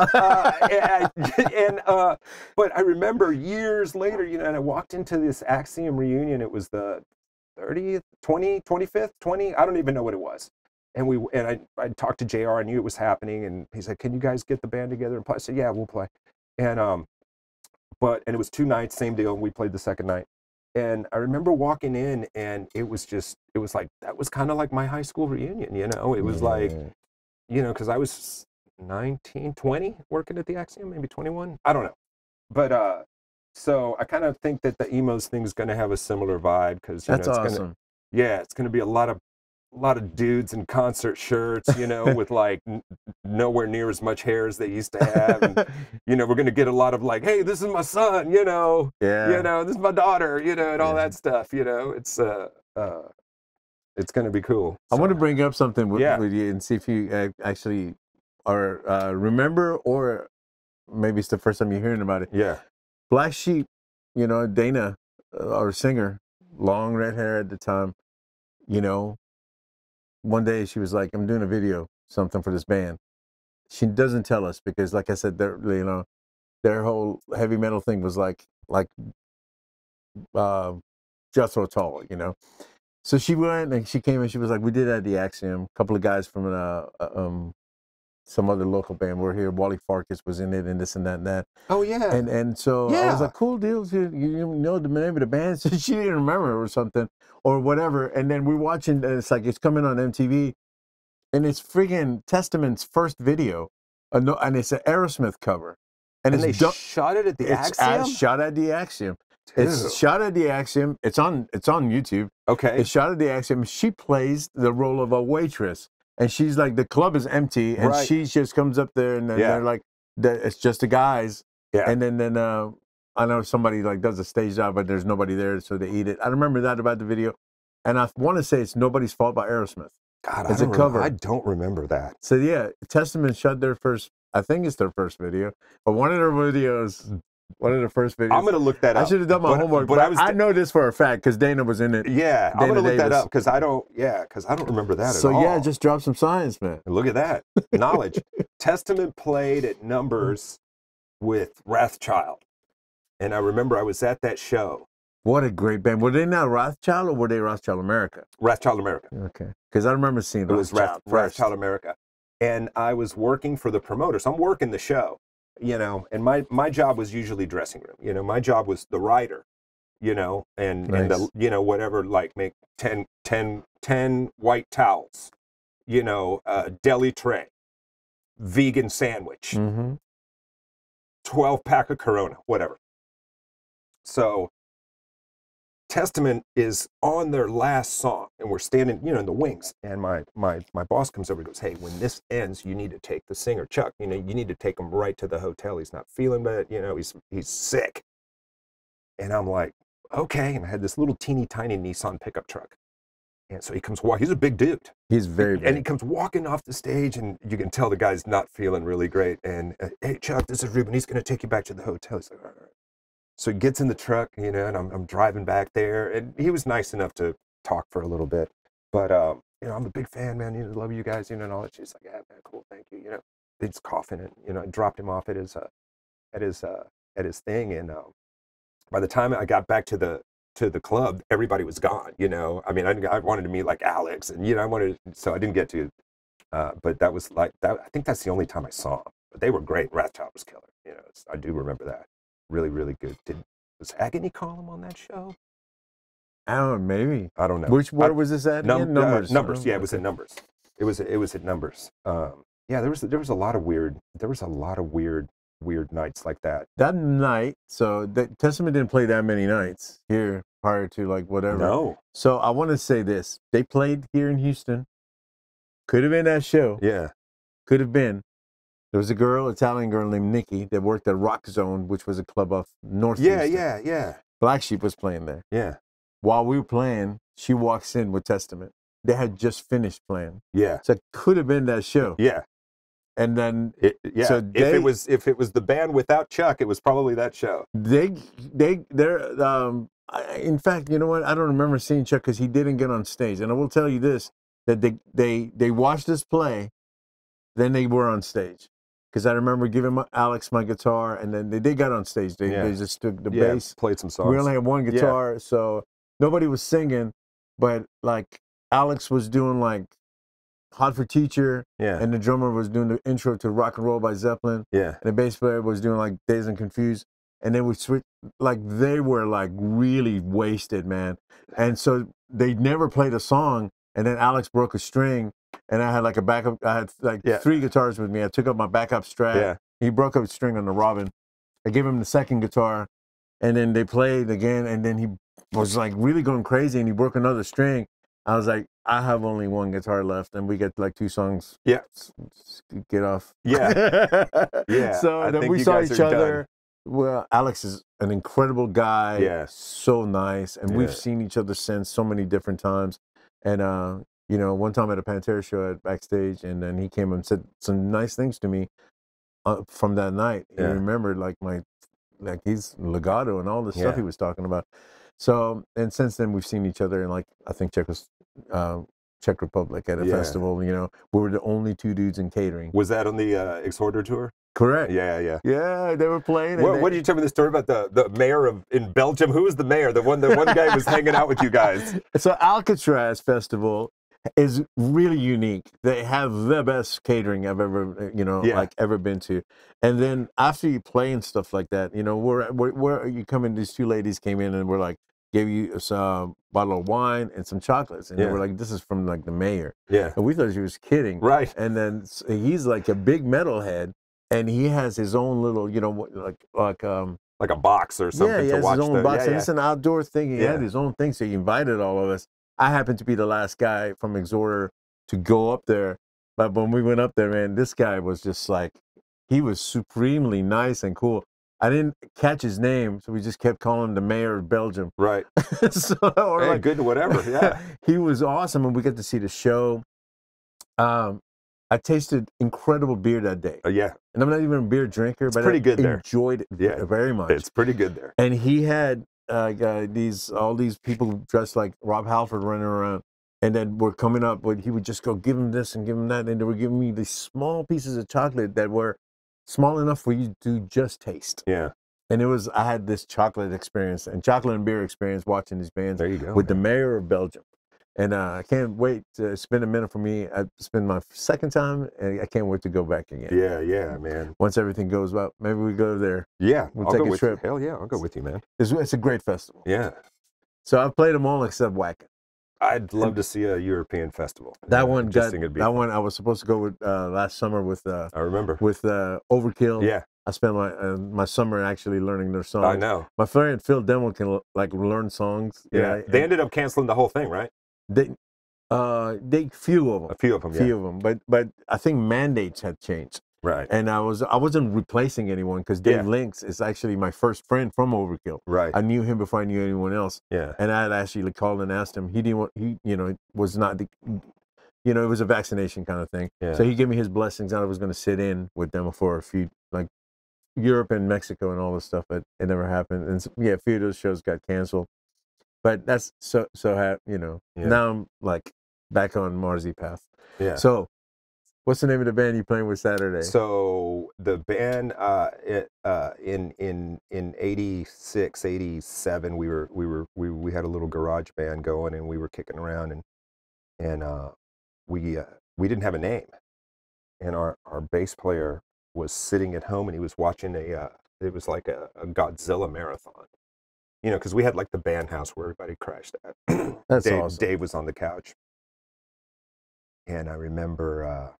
But I remember years later, you know, and I walked into this Axiom reunion. It was the 30th, 25th, 20. I don't even know what it was. And I talked to JR. I knew it was happening, and he said, "Can you guys get the band together and play?" I said, "Yeah, we'll play." And it was 2 nights, same deal. And we played the second night. And I remember walking in, and it was like, that was kind of like my high school reunion, you know? It was like, you know, because I was 19, 20 working at the Axiom, maybe 21. I don't know. But so I kind of think that the emos thing is going to have a similar vibe, because that's awesome. It's going to be a lot of dudes in concert shirts, you know, with like nowhere near as much hair as they used to have. And, you know, we're going to get a lot of like, hey, this is my son, you know, you know, this is my daughter, you know, and all that stuff, you know. It's going to be cool. I want to bring up something with you and see if you actually are remember, or maybe it's the first time you're hearing about it. Yeah. Black Sheep, you know, Dana, our singer, long red hair at the time, you know, one day she was like, I'm doing a video, something for this band. She doesn't tell us because, like I said, you know, their whole heavy metal thing was like Jethro Tull, you know. So she went and she came and she was like, we did that at the Axiom. A couple of guys from some other local band were here. Wally Farkas was in it, and this and that and that. Oh yeah. And so I was like, cool deal. You know the name of the band? So she didn't remember or something or whatever. And then we're watching, and it's like, it's coming on MTV, and it's friggin' Testament's first video, and it's an Aerosmith cover. And they shot it at the Axiom? It's shot at the Axiom. It's shot at the Axiom. It's on YouTube. Okay. It's shot at the Axiom. She plays the role of a waitress. And she's like, the club is empty, and she just comes up there, and then they're like, that it's just the guys. Yeah. And then I know somebody like does a stage job, but there's nobody there, so they eat it. I remember that about the video, and I want to say it's Nobody's Fault by Aerosmith. God, it's a cover. I don't remember that. So yeah, Testament shot their first. I think it's their first video, but one of their videos. One of the first videos. I'm gonna look that up. I should have done my homework, but I know this for a fact because Dana was in it. Yeah, Dana I'm gonna look Davis. that up because I don't. Yeah, because I don't remember that at all. So yeah, just drop some science, man. And look at that knowledge. Testament played at Numbers with Wrathchild, and I remember I was at that show. What a great band! Were they not Rothschild or were they Rothschild America? Wrathchild America. Okay, because I remember seeing it was Wrathchild America, and I was working for the promoter. So I'm working the show. You know, and my job was usually dressing room. You know, my job was the writer, you know, and the, you know, whatever, like make 10 white towels, you know, deli tray, vegan sandwich, 12-pack of Corona, whatever. So Testament is on their last song, and we're standing, you know, in the wings, and my boss comes over and goes, hey, when this ends, you need to take the singer, Chuck, you know, you need to take him right to the hotel. He's not feeling bad, you know, he's sick. And I'm like, okay. And I had this little teeny tiny Nissan pickup truck. And so he comes walking, he's a big dude. He's very big. And he comes walking off the stage, and you can tell the guy's not feeling really great. And, hey, Chuck, this is Ruben. He's going to take you back to the hotel. He's like, all right. So he gets in the truck, you know, and I'm driving back there, and he was nice enough to talk for a little bit. But, you know, I'm a big fan, man. You know, love you guys, you know, and all that. She's like, yeah, man, cool, thank you. You know, he's coughing, and, you know, I dropped him off at his thing. And by the time I got back to the club, everybody was gone, you know. I mean, I wanted to meet like Alex, and, you know, so I didn't get to, but that was like, that. I think that's the only time I saw them. But they were great. Wrathchild was killer. You know, I do remember that. Really, really good. Was Agony Column on that show? I don't know, maybe. I don't know. Where was this at? Numbers. Numbers. Yeah, it was at Numbers. It was at Numbers. Yeah, there was a lot of weird nights like that. That night, so Testament didn't play that many nights here prior to like whatever. No. So I want to say this: they played here in Houston. Could have been that show. Yeah. Could have been. There was a girl, Italian girl named Nikki, that worked at Rock Zone, which was a club off North Houston. Yeah. Black Sheep was playing there. Yeah. While we were playing, she walks in with Testament. They had just finished playing. Yeah. So it could have been that show. Yeah. And then, so if it was the band without Chuck, it was probably that show. In fact, you know what? I don't remember seeing Chuck because he didn't get on stage. And I will tell you this, that they watched us play, then they were on stage. Because I remember giving Alex my guitar, and then they got on stage. They just took the bass. Played some songs. We only had one guitar, so nobody was singing. But like Alex was doing like Hot for Teacher, and the drummer was doing the intro to Rock and Roll by Zeppelin. Yeah. And the bass player was doing like Dazed and Confused. And they would switch, like they were like really wasted, man. And so they never played a song. And then Alex broke a string. And I had like a backup. I had like 3 guitars with me. I took up my backup Strat. Yeah. He broke up a string on the Robin. I gave him the second guitar, and then they played again. And then he was like really going crazy, and he broke another string. I was like, I have only one guitar left, and we get like 2 songs. Yeah. Get off. Yeah. Yeah. So then we saw each other. Well, Alex is an incredible guy. Yeah. So nice, and we've seen each other since so many different times, and you know, one time at a Pantera show at backstage, and then he came and said some nice things to me from that night. He remembered like he's legato and all the stuff he was talking about. So, and since then we've seen each other in like, I think Czech Republic at a festival. You know, we were the only 2 dudes in catering. Was that on the Exhorter tour? Correct. Yeah. Yeah, they were playing. What did you tell me the story about the mayor in Belgium? Who was the mayor? The one guy who was hanging out with you guys. So Alcatraz Festival is really unique. They have the best catering I've ever, like ever been to. And then after you play and stuff like that, you know, where you come in, these 2 ladies came in and we're like, gave you some bottle of wine and some chocolates. And we're like, this is from like the mayor. Yeah. And we thought she was kidding. Right. And then he's like a big metalhead, and he has his own little, you know, like a box or something. Yeah, he has his own box. And it's an outdoor thing. He had his own thing. So he invited all of us. I happened to be the last guy from Exhorter to go up there. But when we went up there, man, this guy was just like, he was supremely nice and cool. I didn't catch his name, so we just kept calling him the mayor of Belgium. Right. So, hey, like, good, whatever. Yeah. He was awesome, and we got to see the show. I tasted incredible beer that day. Yeah. And I'm not even a beer drinker, but pretty good I enjoyed it very much. It's pretty good there. And he had all these people dressed like Rob Halford running around, and then were coming up, but he would just go give him this and give him that, and they were giving me these small pieces of chocolate that were small enough for you to just taste. Yeah. And I had this chocolate experience and chocolate and beer experience watching these bands. There you go, with the mayor of Belgium. And I can't wait. It's been a minute for me. It's been my second time, and I can't wait to go back again. Yeah, man. Once everything goes well, maybe we go there. Yeah, we'll take a trip. Hell yeah, I'll go with you, man. It's a great festival. Yeah. So I've played them all except Wacken. I'd love to see a European festival. That one I was supposed to go with last summer with. I remember with Overkill. Yeah. I spent my summer actually learning their songs. I know. My friend Phil Demmel can learn songs. Yeah. They ended up canceling the whole thing, right? A few of them. But I think mandates had changed. Right. And I wasn't replacing anyone because Dave Links is actually my first friend from Overkill. Right. I knew him before I knew anyone else. Yeah. And I had actually called and asked him. He didn't want. It was not the. It was a vaccination kind of thing. Yeah. So he gave me his blessings. I was going to sit in with them for a few, like Europe and Mexico and all this stuff, but it never happened. And a few of those shows got canceled. But that's now I'm like back on Marzi path. Yeah. So what's the name of the band you playing with Saturday? So the band in 86, 87 we had a little garage band going, and we were kicking around, and we didn't have a name. And our bass player was sitting at home, and he was watching it was like a Godzilla marathon. Because we had like the band house where everybody crashed at. That's awesome. Dave was on the couch. And I remember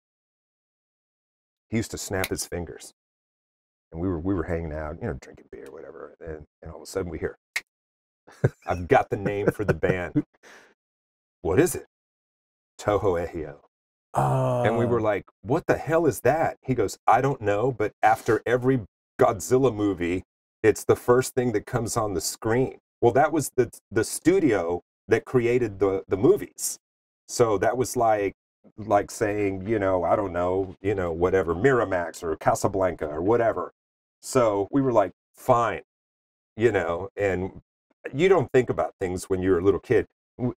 he used to snap his fingers. And we were hanging out, drinking beer, whatever. And all of a sudden we hear, I've got the name for the band. What is it? Toho Ehio. And we were like, what the hell is that? He goes, I don't know, but after every Godzilla movie, it's the first thing that comes on the screen. Well, that was the studio that created the movies. So that was like saying, I don't know, whatever, Miramax or Casablanca or whatever. So we were like, fine, and you don't think about things when you're a little kid.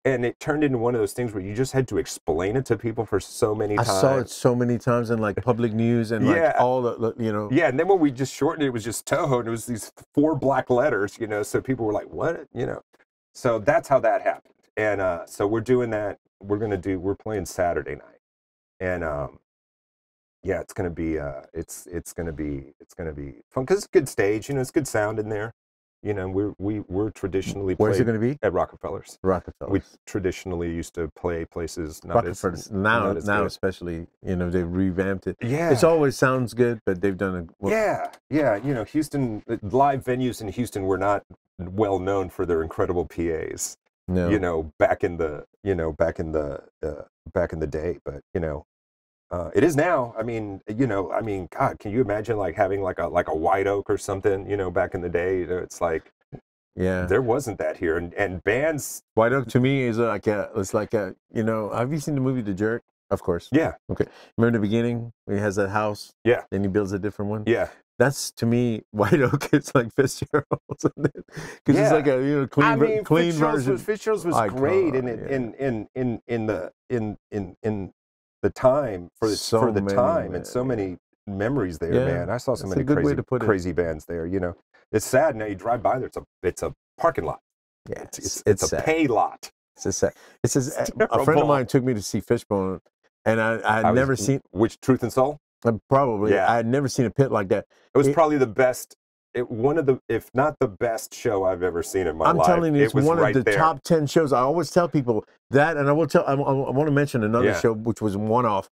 And it turned into one of those things where you just had to explain it to people for so many times. I saw it so many times in like public news and like all the. Yeah, and then when we just shortened it, it was just Toho, and it was these 4 black letters, so people were like, what? So that's how that happened. And so we're doing that. We're playing Saturday night. And it's gonna be it's gonna be fun because it's a good stage, it's good sound in there. We're traditionally Where's it going to be? At Rockefeller's. We traditionally used to play places Rockefeller's now especially, they've revamped it. Yeah. It always sounds good, but they've done Yeah. Houston, live venues in Houston were not well known for their incredible PAs. No. Back in the day, but it is now. I mean, God, can you imagine like having like a White Oak or something, back in the day? It's like, there wasn't that here. And bands. White Oak to me is have you seen the movie The Jerk? Of course. Yeah. Okay. Remember the beginning when he has that house? Yeah. Then he builds a different one? Yeah. That's to me, White Oak is like Fitzgerald's, because it's like a clean version. Fitzgerald's was great in the time for the time, and so many memories there, man. I saw so many crazy bands there. It's sad now. You drive by there, it's a parking lot. Yeah, it's a pay lot. It's sad. A friend of mine took me to see Fishbone, and I had never seen Truth and Soul. Probably, yeah. I had never seen a pit like that. It was probably the best. One of the, if not the best show I've ever seen in my life. I'm telling you, it's one of the top 10 shows. I always tell people that, and I will tell. I want to mention another show which was one-off.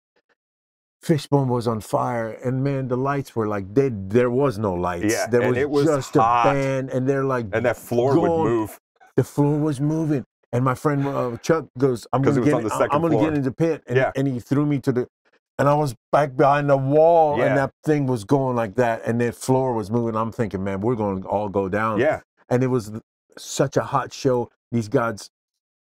Fishbone was on fire, and man, the lights were like there was no lights. Yeah, there was just hot. A band, and they're like, and that floor would move. The floor was moving, and my friend Chuck goes, "I'm going to get into pit," and he threw me to the. And I was back behind the wall, Yeah. and that thing was going like that, and the floor was moving. I'm thinking, man, we're going to all go down. Yeah. And it was such a hot show. These guys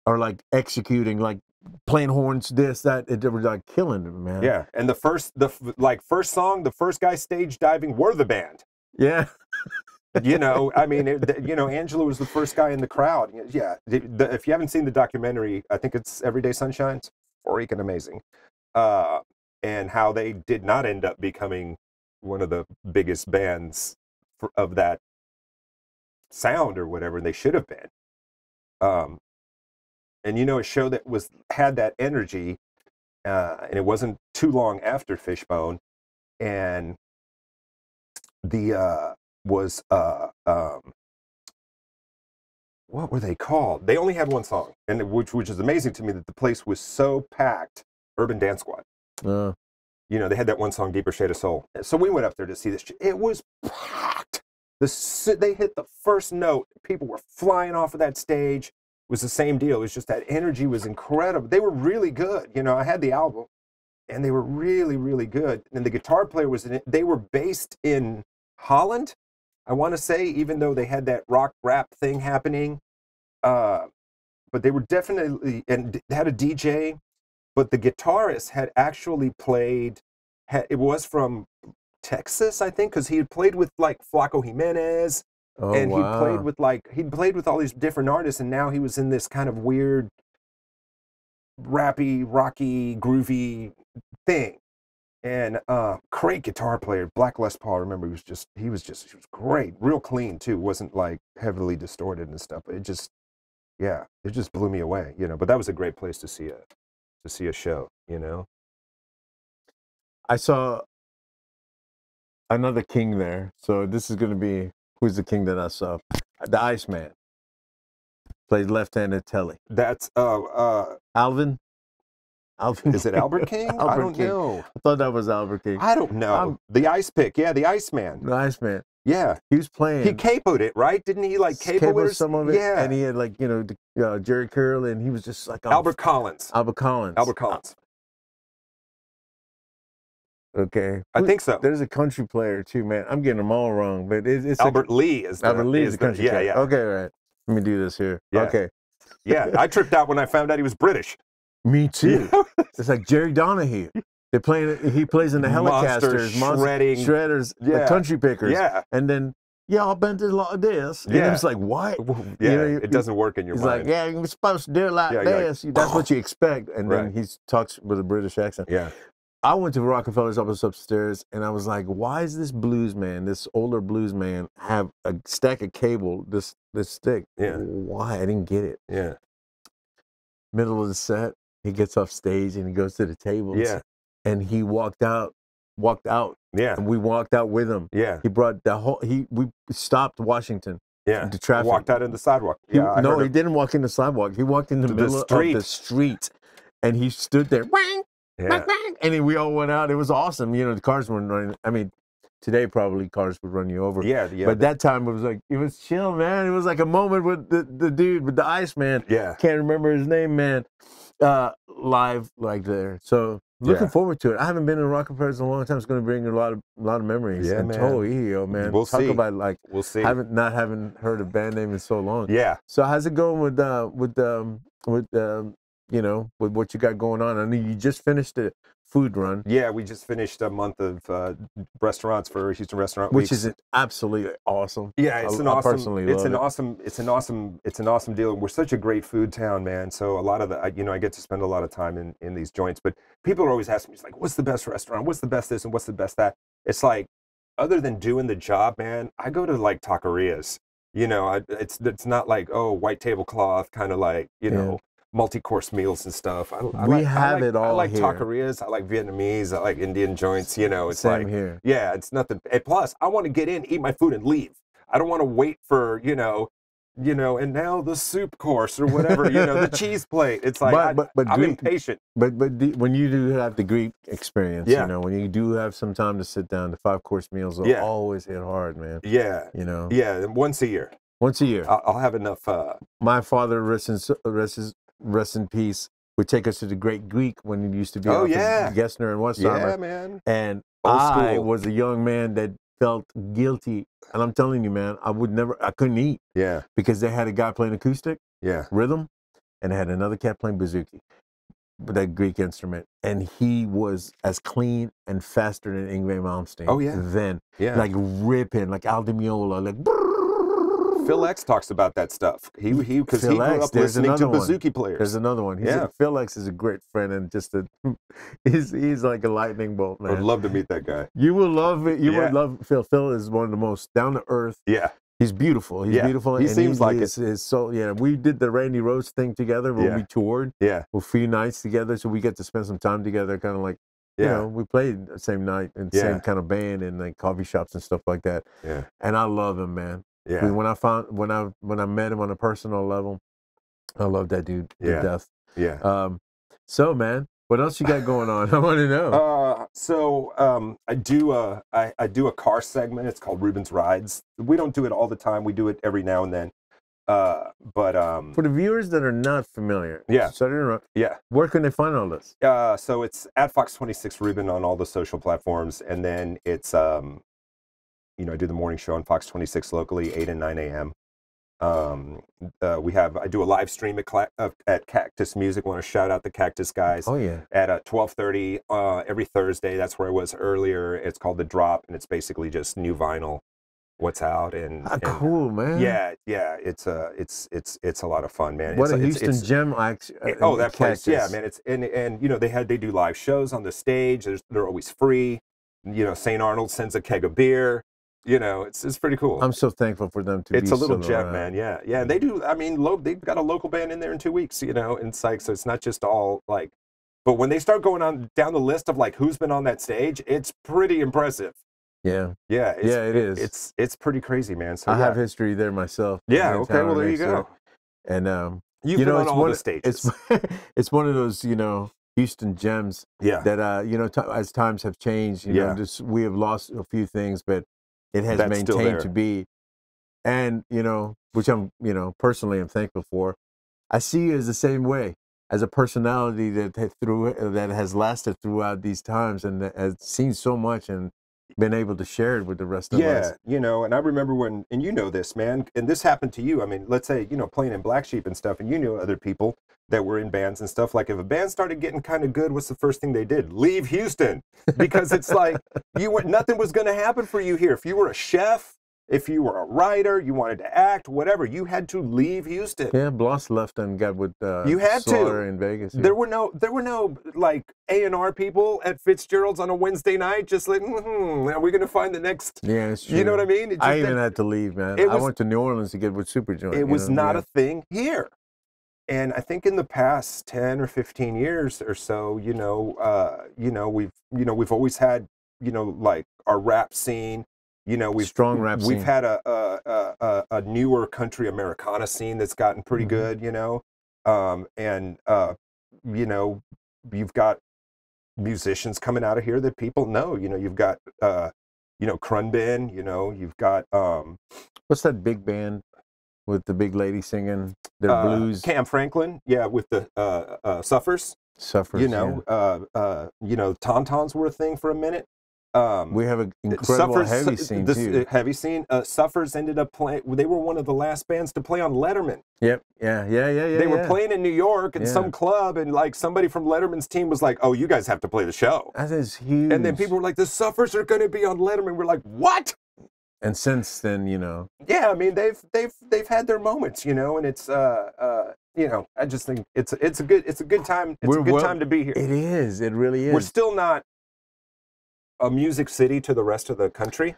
are like executing, like playing horns, this, that. They were like killing it, man. Yeah. And the first song, the first guy stage diving were the band. Yeah. You know, I mean, Angelo was the first guy in the crowd. Yeah. If you haven't seen the documentary, I think it's Everyday Sunshine. It's freaking amazing. And how they did not end up becoming one of the biggest bands of that sound or whatever they should have been. And a show that had that energy, and it wasn't too long after Fishbone, and was what were they called? They only had one song, and which is amazing to me that the place was so packed. Urban Dance Squad. They had that one song, Deeper Shade of Soul. So we went up there to see this. It was packed. They hit the first note. People were flying off of that stage. It was the same deal. It was just that energy was incredible. They were really good. I had the album, and they were really, really good. And the guitar player was in it. They were based in Holland, I want to say, even though they had that rock rap thing happening. But they were definitely, and they had a DJ. But the guitarist had actually it was from Texas, I think, because he had played with like Flaco Jimenez, and he'd played with all these different artists, and now he was in this kind of weird, rappy, rocky, groovy thing. And great guitar player, Black Les Paul. I remember he was great, real clean too. Wasn't like heavily distorted and stuff. But it just blew me away, But that was a great place to see a show, I saw another king there. So this is going to be, who's the king that I saw? The Iceman. Plays left-handed telly. That's, Alvin? Is it Albert King? I don't know. I thought that was Albert King. I don't know. The Ice Pick. Yeah, the Iceman. The Iceman. Yeah. He was playing. He capoed it, right? Didn't he capo it? Some of it. Yeah. And he had Jerry Curl, and he was just like Albert Collins. Okay. I think so. There's a country player too, man. I'm getting them all wrong, but it's Albert Lee is the country player. Yeah. Okay, right. Let me do this here. Yeah. Okay. Yeah, I tripped out when I found out he was British. Me too. It's like Jerry Donahue. He plays in the Helicasters, Shredders, the Country Pickers. Yeah. And then, I'll bend a lot of this. And it's like, what? Yeah, it doesn't work in your mind. He's like, you're supposed to do it like this. That's what you expect. And then he talks with a British accent. Yeah. I went to Rockefeller's office upstairs, and I was like, why is this blues man, this older blues man, have a stack of cable, this thick? Yeah. Why? I didn't get it. Yeah. Middle of the set, he gets off stage, and he goes to the tables. Yeah. And he walked out. Yeah. And we walked out with him. Yeah. He brought we stopped Washington. Yeah. The traffic. Walked out in the sidewalk. He didn't walk in the sidewalk. He walked in the middle of the street, and he stood there. Yeah. And we all went out. It was awesome. The cars weren't running. I mean, today probably cars would run you over. Yeah. But that time it was chill, man. It was like a moment with the dude, with the Iceman. Yeah. Can't remember his name, man. Live like there. So looking forward to it. I haven't been in Rockefeller's in a long time. It's going to bring a lot of memories. Yeah, and man. Man. We'll Talk see. about we'll see. Haven't heard a band name in so long. Yeah. So how's it going with what you got going on? I mean, you just finished a food run. Yeah, we just finished a month of restaurants for Houston Restaurant Weeks. Which is absolutely awesome. Yeah, it's an awesome deal. We're such a great food town, man. So a lot of I get to spend a lot of time in these joints. But people are always asking me, it's like, what's the best restaurant? What's the best this and what's the best that? It's like, other than doing the job, man, I go to like taquerias. It's not like, white tablecloth, kind of like, multi-course meals and stuff. We have it all I like here. taquerias. I like Vietnamese. I like Indian joints. It's Same like here. Yeah, it's nothing. And plus, I want to get in, eat my food, and leave. I don't want to wait for and now the soup course or whatever. The cheese plate. It's like I'm impatient. But when you do have the Greek experience, when you do have some time to sit down, the 5-course meals will always hit hard, man. Yeah. Yeah. Once a year. Once a year. I'll have enough. My father, rest in peace, would take us to the Great Greek when it used to be Oh, out yeah. in Gessner and Westheimer. Yeah, man. And Old I school. was a young man that felt guilty. And I'm telling you, man, I couldn't eat. Yeah. Because they had a guy playing acoustic, Yeah. rhythm, and they had another cat playing bouzouki, with that Greek instrument. And he was as clean and faster than Yngwie Malmsteen. Oh, yeah. Then. Yeah. Like ripping, like Al Di Meola, like... Phil X talks about that stuff. Because he grew up listening to bouzouki players. There's another one. Phil X is a great friend and just he's like a lightning bolt, man. I'd love to meet that guy. You will love it. You would love Phil. Phil is one of the most down to earth. Yeah. He's beautiful. He's beautiful. He seems like it. We did the Randy Rhoads thing together when we toured. Yeah. A few nights together, so we get to spend some time together, kind of like, you know, we played the same night in the same kind of band and like coffee shops and stuff like that. Yeah. And I love him, man. Yeah. When I met him on a personal level, I love that dude to death. Yeah. So, man, what else you got going on? I want to know. I do a car segment. It's called Ruben's Rides. We don't do it all the time. We do it every now and then. For the viewers that are not familiar, where can they find all this? So it's at Fox 26 Ruben on all the social platforms, and then it's I do the morning show on Fox 26 locally, 8 and 9 a.m. I do a live stream at Cactus Music. Want to shout out the Cactus guys. Oh yeah. At 12:30 every Thursday. That's where I was earlier. It's called The Drop, and it's basically just new vinyl, what's out, and cool, man. Yeah. It's a lot of fun, man. What a Houston gem! That place, yeah, man. It's and they do live shows on the stage. They're always free. St. Arnold sends a keg of beer. It's pretty cool. I'm so thankful for them to It's a little gem, man. Yeah. And they do. I mean, they've got a local band in there in 2 weeks. In Psych, so it's not just all like. But when they start going on down the list of like who's been on that stage, it's pretty impressive. Yeah. Yeah. It is. It's pretty crazy, man. So I have history there myself. Yeah. Okay. Well, there you go. And you've been on all the stages. It's one of those Houston gems. Yeah. That as times have changed, we have lost a few things, but it has maintained to be, and which I'm personally am thankful for. I see you as the same way, as a personality that has lasted throughout these times and that has seen so much and been able to share it with the rest of us. Yeah, and I remember when, and this, man, and this happened to you. I mean, let's say playing in Black Sheep and stuff, and other people that were in bands and stuff. Like if a band started getting kind of good, what's the first thing they did? Leave Houston, because it's like nothing was going to happen for you here. If you were a chef, if you were a writer, you wanted to act, whatever, you had to leave Houston. Yeah, Bloss left and got with you had Slaughter in Vegas. Yeah. There were no like A&R people at Fitzgerald's on a Wednesday night, just like, are we going to find the next? Yeah, it's true. You know what I mean? I even had to leave, man. I went to New Orleans to get with Superjoint. It was not a thing here. And I think in the past 10 or 15 years or so, we've always had, like our rap scene. Strong rap scene. We've had a newer country Americana scene that's gotten pretty good, you've got musicians coming out of here that people know. You've got Crunbin, you've got what's that big band with the big lady singing their blues? Cam Franklin, with the Suffers. Tauntauns were a thing for a minute. We have an incredible heavy scene too. Heavy scene. Suffers ended up playing. They were one of the last bands to play on Letterman. Yep. Yeah. They were playing in New York in some club, and like somebody from Letterman's team was like, "Oh, you guys have to play the show." That is huge. And then people were like, "The Suffers are going to be on Letterman." We're like, "What?" And since then, Yeah, I mean, they've had their moments, and it's I just think it's a good time. It's a good time to be here. It is. It really is. We're still not a music city to the rest of the country.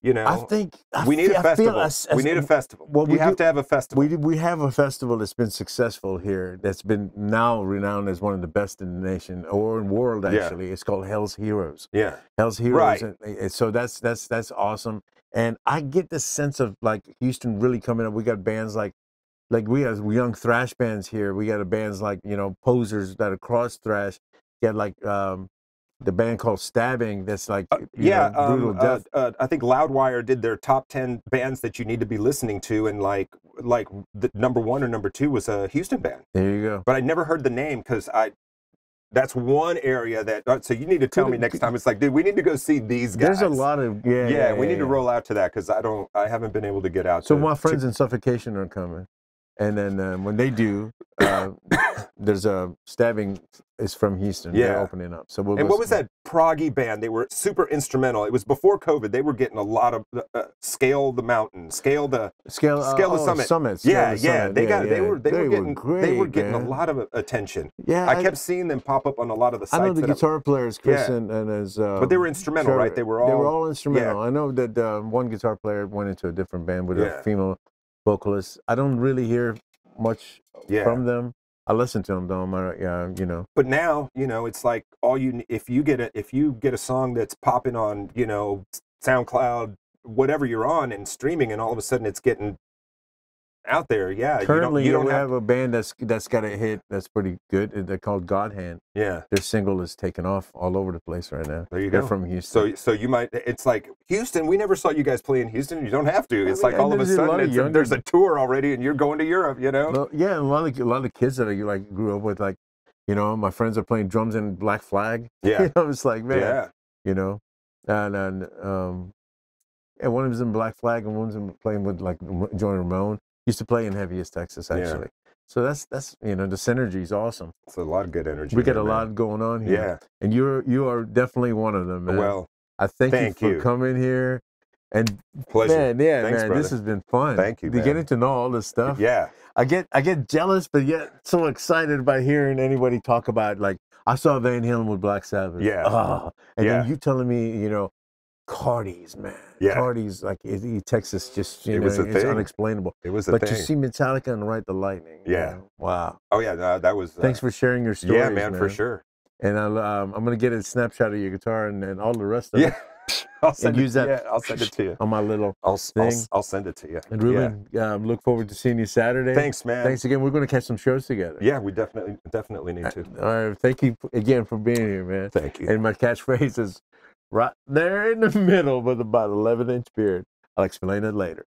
I think we need a festival. We need a festival. Well, we have to have a festival. We have a festival that's been successful here. That's been now renowned as one of the best in the nation or in the world. Actually, It's called Hell's Heroes. Yeah, Hell's Heroes. Right. And so that's awesome. And I get the sense of like Houston really coming up. We got bands like we have young thrash bands here. We got bands like Posers that are cross thrash. You got like the band called Stabbing. That's like brutal death. I think Loudwire did their top 10 bands that you need to be listening to, and like the number 1 or number 2 was a Houston band. There you go. But I never heard the name because that's one area that. So you need to tell me next time. It's like, dude, we need to go see these guys. There's a lot of we need to roll out to that because I haven't been able to get out. So my friends in Suffocation are coming, and then when they do, there's a Stabbing is from Houston. Yeah, they're opening up. So what was that proggy band? They were super instrumental. It was before COVID. They were getting a lot of Scale the Mountain, Scale the Summit. They were getting a lot of attention. Yeah, I kept seeing them pop up on a lot of the sites. I know the guitar players, Chris and his. But they were instrumental, Trevor, right? They were all instrumental. I know that one guitar player went into a different band with a female vocalist. I don't really hear much from them. I listen to them though. But now, it's like if you get a song that's popping on, SoundCloud, whatever you're on, and streaming, and all of a sudden it's getting out there. Yeah. Currently, you don't have a band that's got a hit that's pretty good. They're called God Hand. Yeah. Their single is taken off all over the place right now. There you go. They're from Houston. So you might. It's like Houston. We never saw you guys play in Houston. You don't have to. It's like all of a sudden there's a tour already, and you're going to Europe. Well, yeah, a lot of kids that I grew up with, like, my friends are playing drums in Black Flag. Yeah. It's like, man. Yeah. And one of them's in Black Flag, and one's playing with like Johnny Ramone. Used to play in Heaviest, Texas, actually. Yeah. So that's the synergy is awesome. It's a lot of good energy. We got a lot going on here. Yeah. And you are definitely one of them, man. Well, I thank you for coming here. And pleasure. Man, Thanks, man, brother. this has been fun. Thank you, man. Getting to know all this stuff. Yeah. I get jealous, but yet so excited about hearing anybody talk about, like, I saw Van Halen with Black Sabbath. Yeah. Then you telling me, Cardi's, man. Yeah. Cardi's, like, Texas, just, it's unexplainable. It was But you see Metallica and Ride the Lightning. Yeah. Wow. Oh, yeah, that was... Thanks for sharing your stories, yeah, man, for sure. And I'm going to get a snapshot of your guitar and all the rest of it. I'll send use that. I'll send it to you on my little thing. I'll send it to you. And Ruben, look forward to seeing you Saturday. Thanks, man. Thanks again. We're going to catch some shows together. Yeah, we definitely need to. All right. Thank you again for being here, man. Thank you. And my catchphrase is right there in the middle with about 11-inch beard. I'll explain it later.